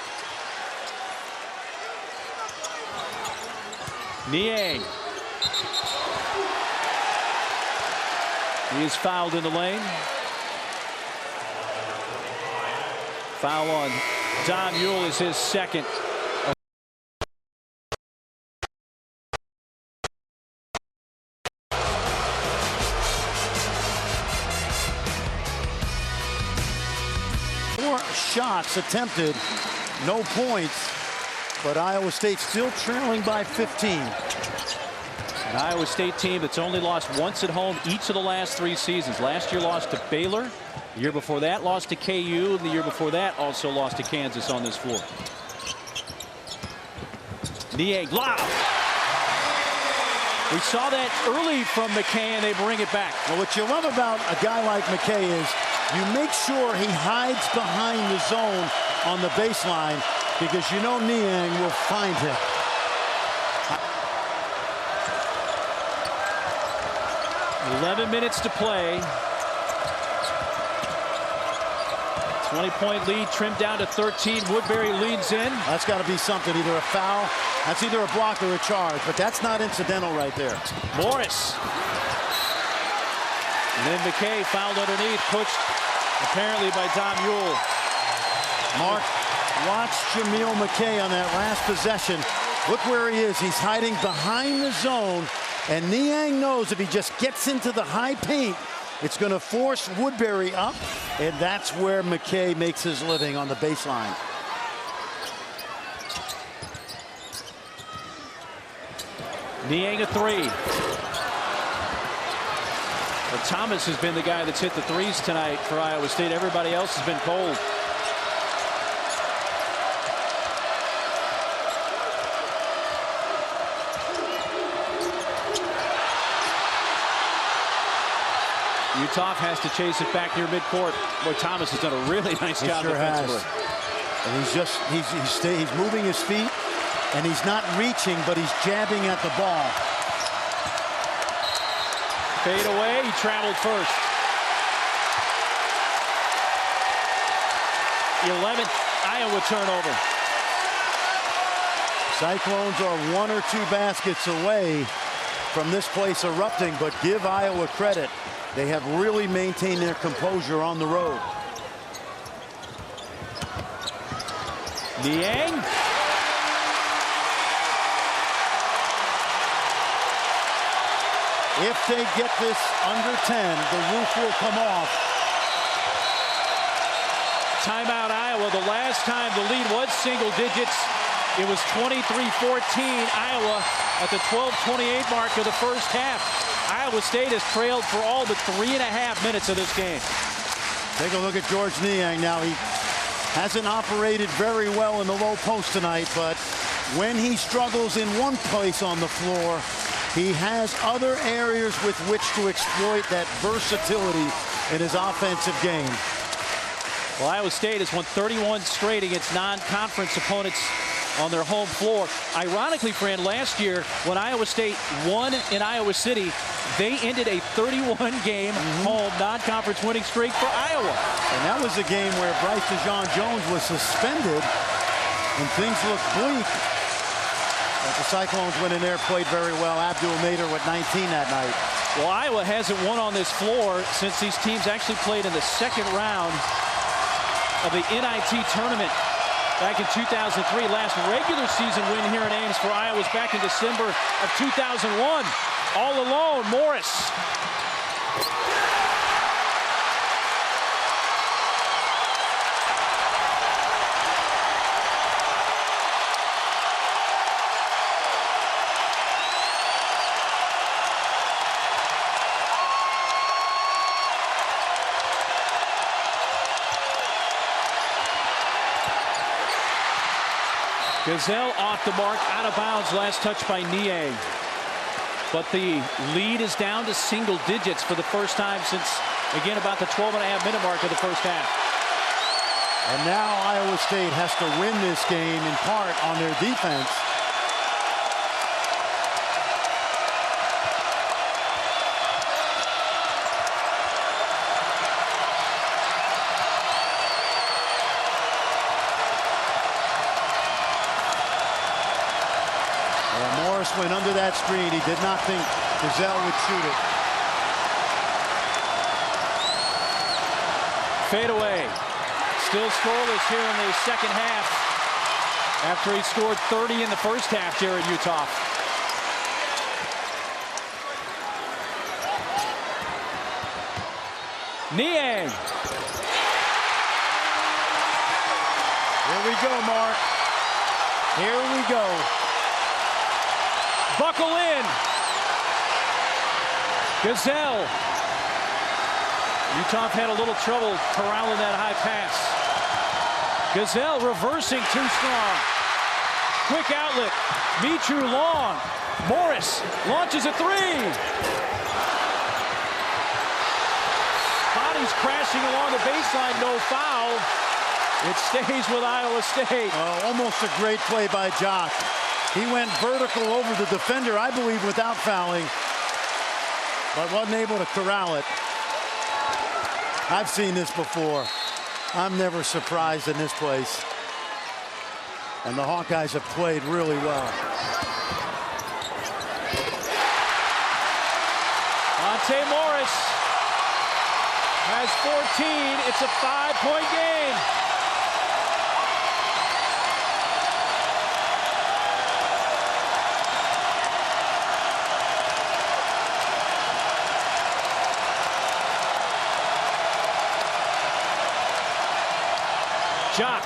Speaker 1: Niang. He is fouled in the lane. Foul on Don Ewell is his second.
Speaker 2: Shots attempted, no points, but Iowa State still trailing by 15.
Speaker 1: An Iowa State team that's only lost once at home each of the last 3 seasons. Last year lost to Baylor. The year before that lost to KU. And the year before that also lost to Kansas on this floor. Niang lob. We saw that early from McKay, and they bring it back.
Speaker 2: Well, what you love about a guy like McKay is you make sure he hides behind the zone on the baseline, because you know Niang will find him.
Speaker 1: $11 minutes to play. 20-point lead trimmed down to 13. Woodbury leads in.
Speaker 2: That's got to be something, either a foul, that's either a block or a charge, but that's not incidental right there.
Speaker 1: Morris. And then McKay fouled underneath, pushed apparently by Tom Ewell.
Speaker 2: Mark, watch Jameel McKay on that last possession. Look where he is. He's hiding behind the zone, and Niang knows if he just gets into the high paint, it's going to force Woodbury up, and that's where McKay makes his living, on the baseline.
Speaker 1: Niang a 3. But Thomas has been the guy that's hit the 3s tonight for Iowa State. Everybody else has been cold. Uthoff has to chase it back near midcourt. Boy, Thomas has done a really nice job defensively.
Speaker 2: And he's moving his feet, and he's not reaching, but he's jabbing at the ball.
Speaker 1: Fade away, he traveled first. 11th Iowa turnover.
Speaker 2: Cyclones are 1 or 2 baskets away from this place erupting, but give Iowa credit. They have really maintained their composure on the road.
Speaker 1: Niang.
Speaker 2: If they get this under 10, the roof will come off.
Speaker 1: Timeout Iowa. The last time the lead was single digits, it was 23-14 Iowa at the 12:28 mark of the first half. Iowa State has trailed for all but 3.5 minutes of this game.
Speaker 2: Take a look at George Niang now. He hasn't operated very well in the low post tonight, but when he struggles in one place on the floor, he has other areas with which to exploit that versatility in his offensive game.
Speaker 1: Well, Iowa State has won 31 straight against non-conference opponents on their home floor. Ironically, Fran, last year when Iowa State won in Iowa City, they ended a 31-game home non-conference winning streak for Iowa.
Speaker 2: And that was a game where Bryce DeJean-Jones was suspended and things looked bleak. But the Cyclones went in there, played very well. Abdul Nader with 19 that night.
Speaker 1: Well, Iowa hasn't won on this floor since these teams actually played in the second round of the NIT tournament back in 2003. Last regular season win here in Ames for Iowa was back in December of 2001. All alone, Morris. Gazelle off the mark, out of bounds, last touch by Niang. But the lead is down to single digits for the first time since, again, about the 12.5-minute mark of the first half.
Speaker 2: And now Iowa State has to win this game in part on their defense. Morris went under that screen. He did not think Gazelle would shoot it.
Speaker 1: Fade away. Still scoreless here in the second half. After he scored 30 in the first half, Jarrod Uthoff. Niang.
Speaker 2: Here we go, Mark. Here we go.
Speaker 1: Buckle in. Gazelle. Uthoff had a little trouble corralling that high pass. Gazelle reversing too strong. Quick outlet. Mitru long. Morris launches a three. Bodies crashing along the baseline. No foul. It stays with Iowa State.
Speaker 2: Almost a great play by Jock. He went vertical over the defender, I believe, without fouling, but wasn't able to corral it. I've seen this before. I'm never surprised in this place. And the Hawkeyes have played really well.
Speaker 1: Monte Morris has 14. It's a 5-point game. Jock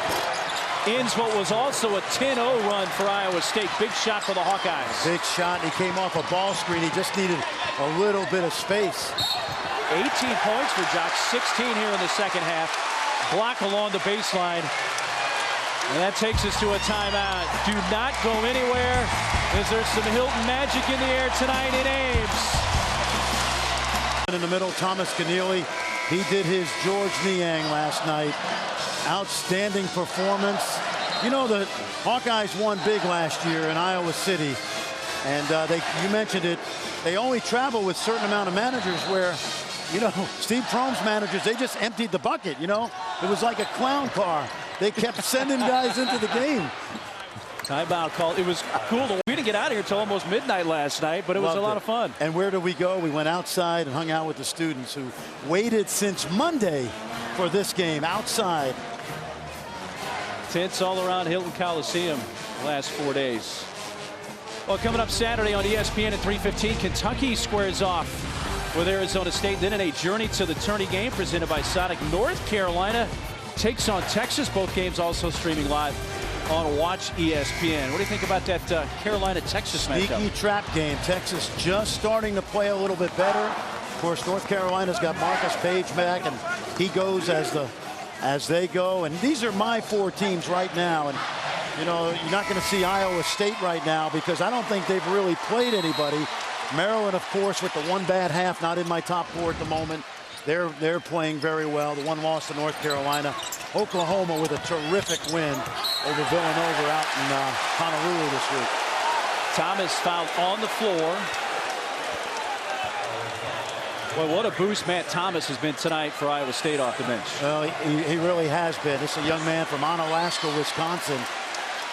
Speaker 1: ends what was also a 10-0 run for Iowa State. Big shot for the Hawkeyes.
Speaker 2: Big shot. He came off a ball screen. He just needed a little bit of space.
Speaker 1: 18 points for Jock, 16 here in the second half. Block along the baseline. And that takes us to a timeout. Do not go anywhere, as there's some Hilton magic in the air tonight in Ames.
Speaker 2: In the middle, Thomas Keneally. He did his George Niang last night. Outstanding performance. You know, the Hawkeyes won big last year in Iowa City. And you mentioned it, they only travel with a certain amount of managers where, you know, Steve Prohm's managers, they just emptied the bucket, you know. It was like a clown car. They kept sending guys into the game.
Speaker 1: Timeout call. It was cool. We didn't get out of here until almost midnight last night, but it was a lot of fun.
Speaker 2: And where did we go? We went outside and hung out with the students who waited since Monday for this game outside.
Speaker 1: Tents all around Hilton Coliseum the last 4 days. Well, coming up Saturday on ESPN at 3:15, Kentucky squares off with Arizona State. Then in a journey to the tourney game presented by Sonic, North Carolina takes on Texas. Both games also streaming live on Watch ESPN. What do you think about that Carolina-Texas matchup?
Speaker 2: Sneaky trap game. Texas just starting to play a little bit better. Of course, North Carolina's got Marcus Page back, and he goes as they go. And these are my four teams right now. And, you know, you're not going to see Iowa State right now because I don't think they've really played anybody. Maryland, of course, with the one bad half, not in my top four at the moment. They're playing very well. The one loss to North Carolina. Oklahoma with a terrific win over Villanova out in Honolulu this week.
Speaker 1: Thomas fouled on the floor. Well, what a boost Matt Thomas has been tonight for Iowa State off the bench.
Speaker 2: Well, he really has been. This is a young man from Onalaska, Wisconsin.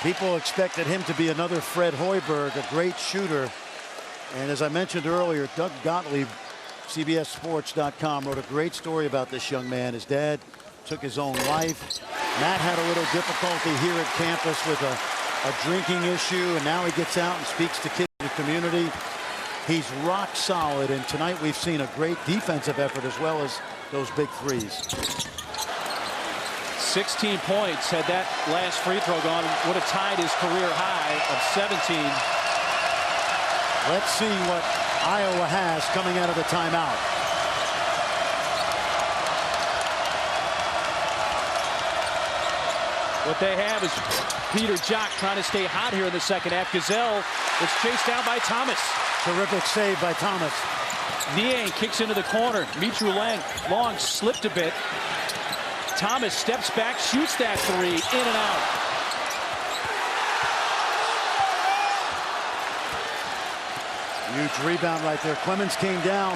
Speaker 2: People expected him to be another Fred Hoiberg, a great shooter. And as I mentioned earlier, Doug Gottlieb, CBSSports.com, wrote a great story about this young man. His dad took his own life. Matt had a little difficulty here at campus with a drinking issue, and now he gets out and speaks to kids in the community. He's rock solid, and tonight we've seen a great defensive effort as well as those big threes.
Speaker 1: 16 points. Had that last free throw gone, would have tied his career high of 17.
Speaker 2: Let's see what Iowa has coming out of the timeout.
Speaker 1: What they have is Peter Jock trying to stay hot here in the second half. Gazelle is chased down by Thomas.
Speaker 2: Terrific save by Thomas.
Speaker 1: Niang kicks into the corner. Mitru Long slipped a bit. Thomas steps back, shoots that three, in and out.
Speaker 2: Huge rebound right there. Clemens came down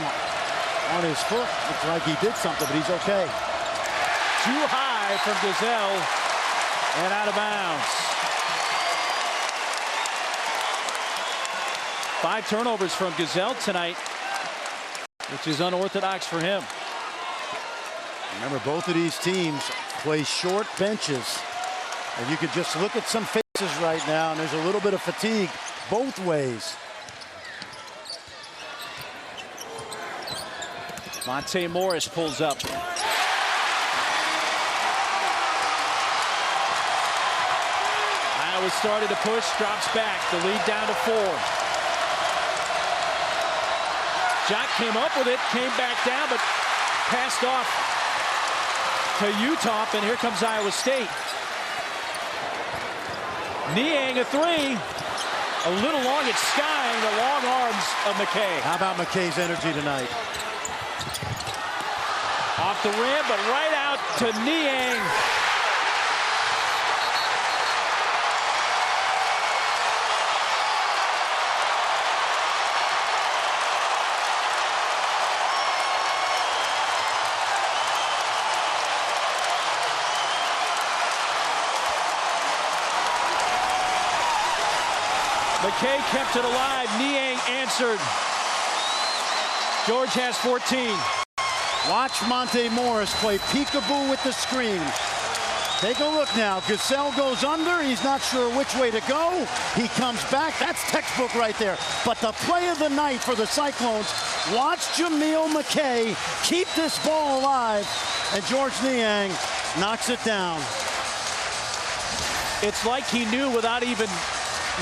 Speaker 2: on his foot. Looks like he did something, but he's okay.
Speaker 1: Too high from Gazelle and out of bounds. 5 turnovers from Gazelle tonight, which is unorthodox for him.
Speaker 2: Remember, both of these teams play short benches, and you could just look at some faces right now, and there's a little bit of fatigue both ways.
Speaker 1: Monte Morris pulls up. Iowa started to push, drops back. The lead down to 4. Jock came up with it, came back down, but passed off to Uthoff, and here comes Iowa State. Niang a 3. A little long, it's skying the long arms of McKay.
Speaker 2: How about McKay's energy tonight?
Speaker 1: Off the rim, but right out to Niang. McKay kept it alive. Niang answered. George has 14.
Speaker 2: Watch Monte Morris play peekaboo with the screens. Take a look now. Gazelle goes under. He's not sure which way to go. He comes back. That's textbook right there. But the play of the night for the Cyclones. Watch Jameel McKay keep this ball alive. And George Niang knocks it down.
Speaker 1: It's like he knew without even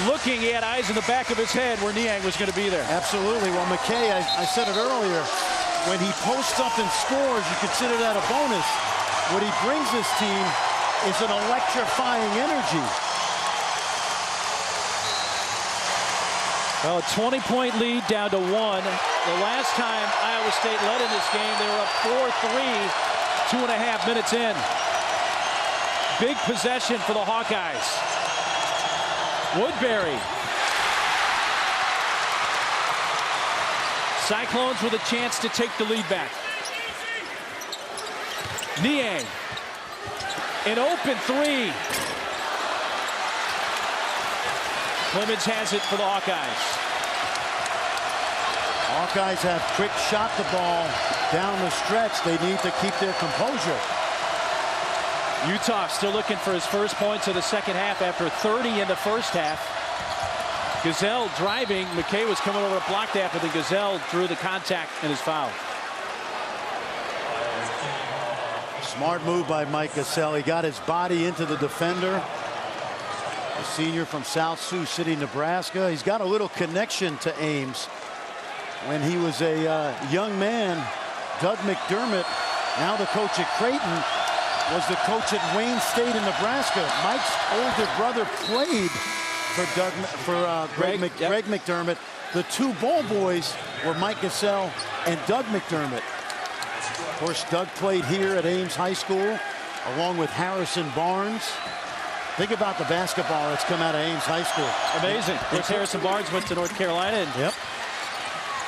Speaker 1: looking. He had eyes in the back of his head where Niang was going to be there.
Speaker 2: Absolutely. Well, McKay, I said it earlier, when he posts up and scores, you consider that a bonus. What he brings this team is an electrifying energy.
Speaker 1: Well, a 20-point lead down to 1. The last time Iowa State led in this game, they were up 4-3, 2.5 minutes in. Big possession for the Hawkeyes. Woodbury. Cyclones with a chance to take the lead back. Niang. An open 3. Clemens has it for the Hawkeyes.
Speaker 2: Hawkeyes have quick shot the ball down the stretch. They need to keep their composure.
Speaker 1: Uthoff still looking for his first points of the second half after 30 in the first half. Gazelle driving. McKay was coming over to block that, but then Gazelle drew the contact and is fouled.
Speaker 2: Smart move by Mike Gazelle. He got his body into the defender. A senior from South Sioux City, Nebraska. He's got a little connection to Ames. When he was a young man, Doug McDermott, now the coach at Creighton, was the coach at Wayne State in Nebraska. Mike's older brother played for Greg McDermott. The two ball boys were Mike Gazelle and Doug McDermott. Of course, Doug played here at Ames High School along with Harrison Barnes. Think about the basketball that's come out of Ames High School.
Speaker 1: Amazing. Chris Harrison Barnes went to North Carolina. And
Speaker 2: yep.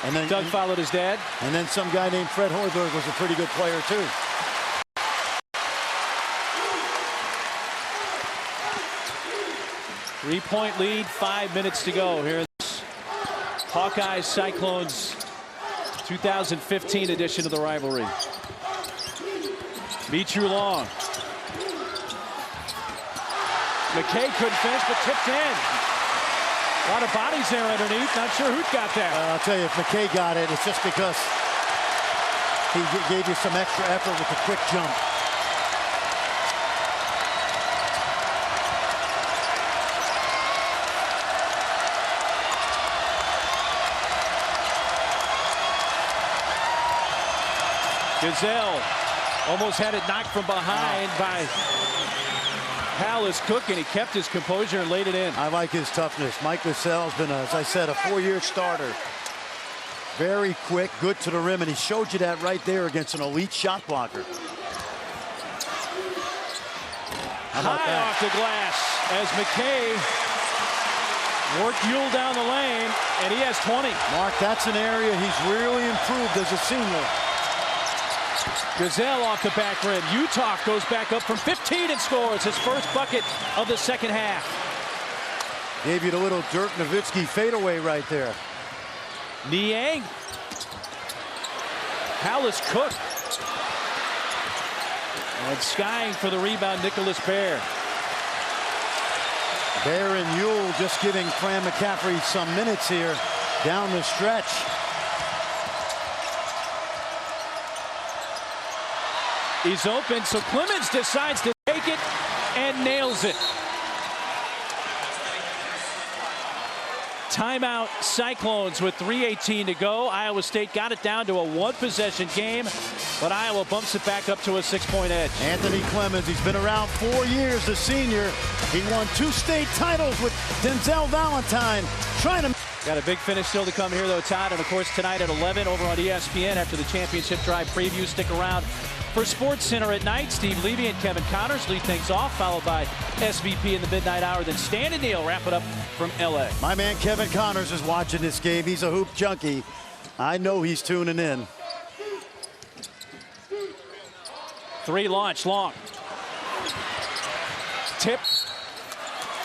Speaker 2: And then
Speaker 1: Doug followed his dad.
Speaker 2: And then some guy named Fred Hoiberg was a pretty good player too.
Speaker 1: Three-point lead, 5 minutes to go here in this Hawkeyes Cyclones 2015 edition of the rivalry. Beat you long. McKay couldn't finish, but tipped in. A lot of bodies there underneath. Not sure who got that.
Speaker 2: I'll tell you, if McKay got it, it's just because he gave you some extra effort with the quick jump.
Speaker 1: Gazelle almost had it knocked from behind by Hallis Cook, and he kept his composure and laid it in.
Speaker 2: I like his toughness. Mike Gazelle's been, as I said, a 4-year starter. Very quick, good to the rim, and he showed you that right there against an elite shot blocker. How about
Speaker 1: High
Speaker 2: that?
Speaker 1: off the glass as McKay worked Yule down the lane, and he has 20.
Speaker 2: Mark, that's an area he's really improved as a senior.
Speaker 1: Gazelle off the back rim. Uthoff goes back up from 15 and scores his first bucket of the second half.
Speaker 2: Gave you the little Dirk Nowitzki fadeaway right there.
Speaker 1: Niang. Hallis Cook. And skying for the rebound, Nicholas Bear.
Speaker 2: Bear and Yule just giving Fran McCaffrey some minutes here down the stretch.
Speaker 1: He's open, so Clemens decides to take it and nails it. Timeout, Cyclones with 3:18 to go. Iowa State got it down to a 1-possession game, but Iowa bumps it back up to a 6-point edge.
Speaker 2: Anthony Clemens, he's been around 4 years, the senior. He won 2 state titles with Denzel Valentine. Trying to...
Speaker 1: Got a big finish still to come here, though, Todd. And, of course, tonight at 11 over on ESPN after the championship drive preview. Stick around for SportsCenter at night. Steve Levy and Kevin Connors lead things off, followed by SVP in the midnight hour. Then Stan and Neal wrap it up from L.A.
Speaker 2: My man Kevin Connors is watching this game. He's a hoop junkie. I know he's tuning in.
Speaker 1: 3 launch, long. Tip.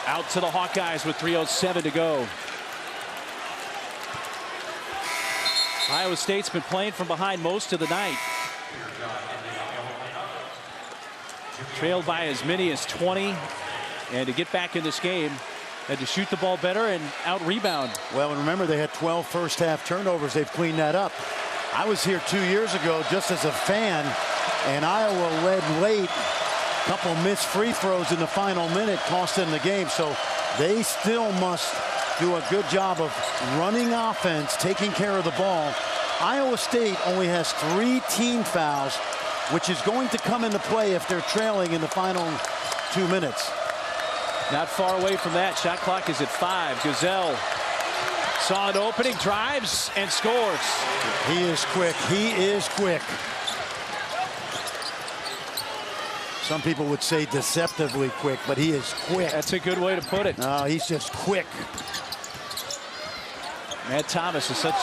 Speaker 1: Out to the Hawkeyes with 3:07 to go. Iowa State's been playing from behind most of the night. Trailed by as many as 20. And to get back in this game, had to shoot the ball better and out-rebound.
Speaker 2: Well, and remember, they had 12 first-half turnovers. They've cleaned that up. I was here 2 years ago just as a fan, and Iowa led late. A couple missed free throws in the final minute cost them the game. So they still must do a good job of running offense, taking care of the ball. Iowa State only has 3 team fouls, which is going to come into play if they're trailing in the final 2 minutes.
Speaker 1: Not far away from that. Shot clock is at 5. Gazelle saw an opening, drives, and scores.
Speaker 2: He is quick. He is quick. Some people would say deceptively quick, but he is quick.
Speaker 1: That's a good way to put it.
Speaker 2: No, he's just quick.
Speaker 1: Matt Thomas is such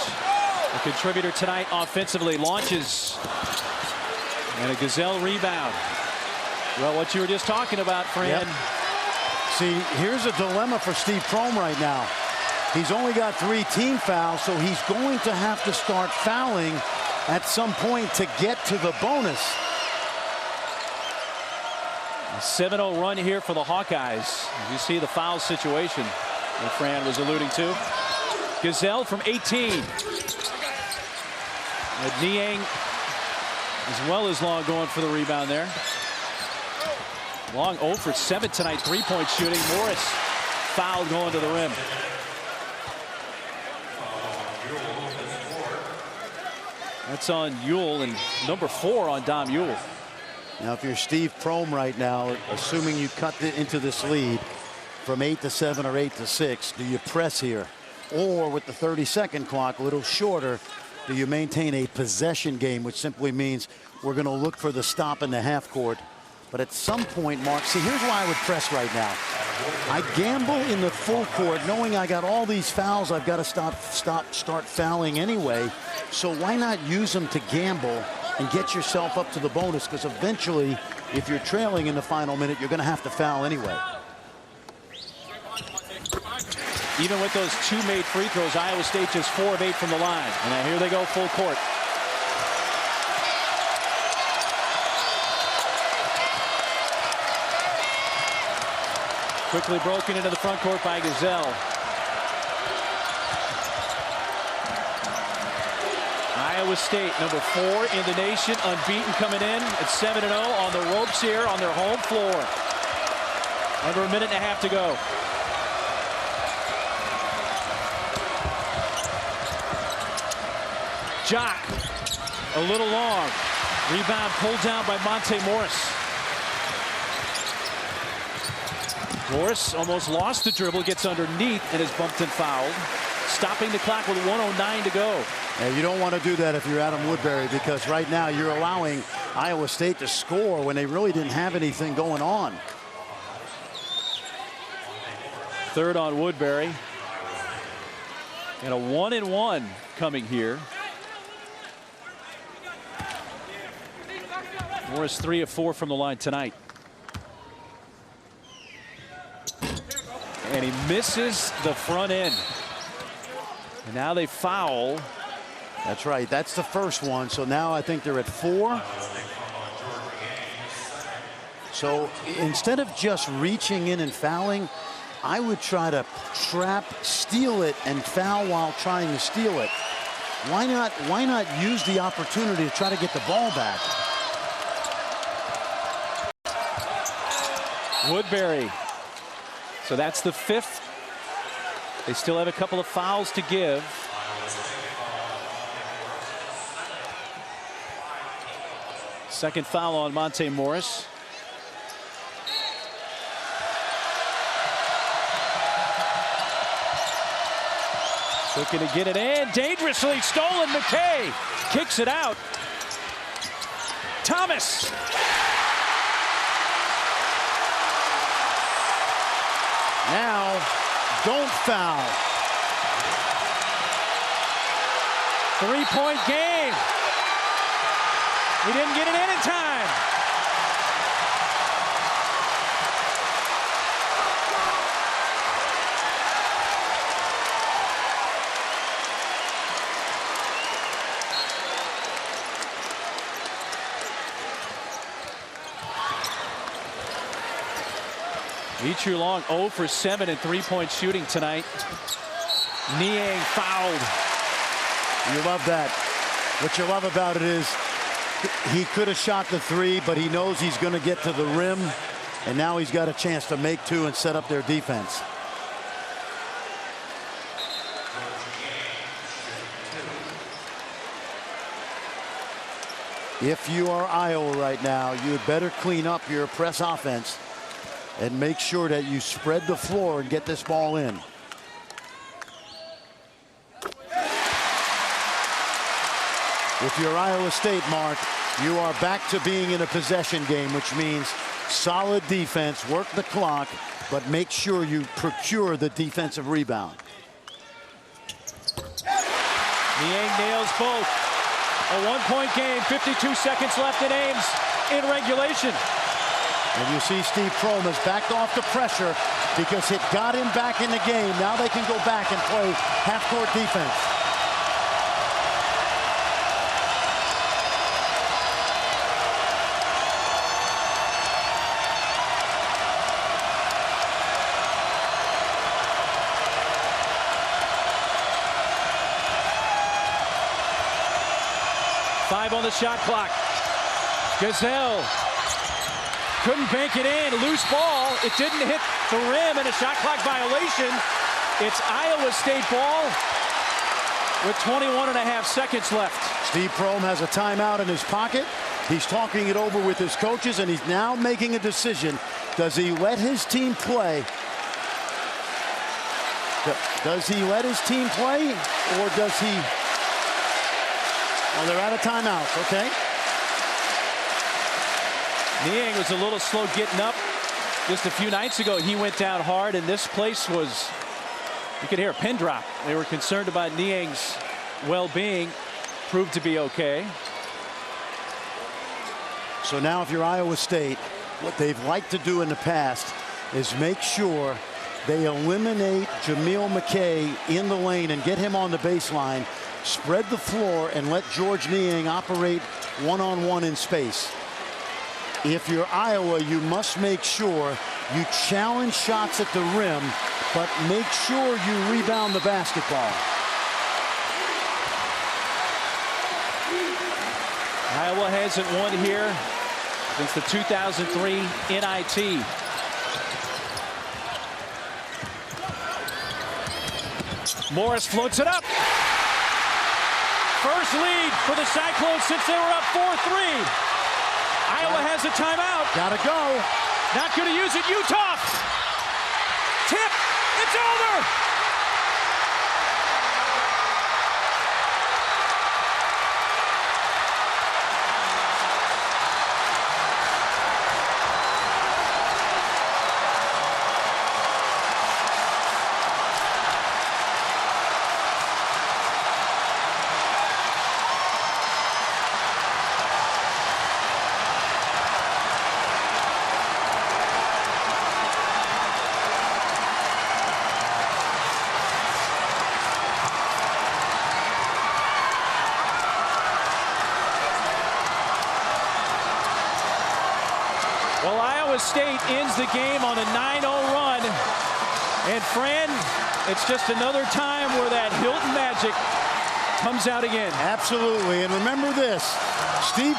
Speaker 1: a contributor tonight offensively. Launches. And a Gazelle rebound. Well, what you were just talking about, Fran.
Speaker 2: Yep. See, here's a dilemma for Steve Prohm right now. He's only got 3 team fouls, so he's going to have to start fouling at some point to get to the bonus.
Speaker 1: A 7-0 run here for the Hawkeyes. You see the foul situation that Fran was alluding to. Gazelle from 18. And Niang as well as Long going for the rebound there. Long 0 for 7 tonight, 3-point shooting. Morris fouled going to the rim. That's on Yule, and number 4 on Dom Yule.
Speaker 2: Now, if you're Steve Prohm right now, assuming you cut into this lead from 8 to 7 or 8 to 6, do you press here? Or with the 30-second clock a little shorter, do you maintain a possession game, which simply means we're going to look for the stop in the half court? But at some point, Mark, see, here's why I would press right now. I gamble in the full court knowing I got all these fouls. I've got to start fouling anyway. So why not use them to gamble and get yourself up to the bonus? Because eventually, if you're trailing in the final minute, you're going to have to foul anyway.
Speaker 1: Even with those 2 made free throws, Iowa State just 4 of 8 from the line. And now here they go full court. Quickly broken into the front court by Gazelle. Iowa State, number 4 in the nation, unbeaten coming in at 7-0 on the ropes here on their home floor. Under a minute and a half to go. Jock, a little long. Rebound pulled down by Monte Morris. Morris almost lost the dribble, gets underneath and is bumped and fouled. Stopping the clock with 1:09 to go.
Speaker 2: Yeah, you don't want to do that if you're Adam Woodbury, because right now you're allowing Iowa State to score when they really didn't have anything going on.
Speaker 1: Third on Woodbury. And a 1-and-1 coming here. Morris 3 of 4 from the line tonight. And he misses the front end. And now they foul.
Speaker 2: That's right. That's the first one. So now I think they're at 4. So instead of just reaching in and fouling, I would try to trap, steal it, and foul while trying to steal it. Why not use the opportunity to try to get the ball back?
Speaker 1: Woodbury. So that's the 5th. They still have a couple of fouls to give. Second foul on Monte Morris. Looking to get it in. Dangerously stolen. McKay kicks it out. Thomas.
Speaker 2: Now, don't foul.
Speaker 1: 3-point game. He didn't get it in time. Vichu Long 0 for 7 in 3-point shooting tonight. Niang fouled.
Speaker 2: You love that. What you love about it is he could have shot the 3, but he knows he's going to get to the rim, and now he's got a chance to make 2 and set up their defense. If you are Iowa right now, you had better clean up your press offense and make sure that you spread the floor and get this ball in. If you're Iowa State, Mark, you are back to being in a possession game, which means solid defense, work the clock, but make sure you procure the defensive rebound.
Speaker 1: Niang nails both. A 1-point game, 52 seconds left in Ames in regulation.
Speaker 2: And you see Steve Prohm has backed off the pressure because it got him back in the game. Now they can go back and play half-court defense.
Speaker 1: Five on the shot clock. Gazelle couldn't bank it in. Loose ball. It didn't hit the rim, and a shot clock violation. It's Iowa State ball with 21.5 seconds left.
Speaker 2: Steve Prohm has a timeout in his pocket. He's talking it over with his coaches, and he's now making a decision. Does he let his team play? Does he let his team play, or does he? Well, they're out of timeouts, okay?
Speaker 1: Niang was a little slow getting up. Just a few nights ago, he went down hard, and this place was, you could hear a pin drop. They were concerned about Niang's well-being. Proved to be okay.
Speaker 2: So now if you're Iowa State, what they've liked to do in the past is make sure they eliminate Jameel McKay in the lane and get him on the baseline, spread the floor, and let George Niang operate one-on-one in space. If you're Iowa, you must make sure You challenge shots at the rim, but make sure you rebound the basketball.
Speaker 1: Iowa hasn't won here since the 2003 NIT. Morris floats it up. First lead for the Cyclones since they were up 4-3. Iowa has a timeout.
Speaker 2: Gotta go.
Speaker 1: Not going to use it. Uthoff. Tip. It's over. Well, Iowa State ends the game on a 9-0 run. And Fran, it's just another time where that Hilton magic comes out again.
Speaker 2: Absolutely. And remember this, Steve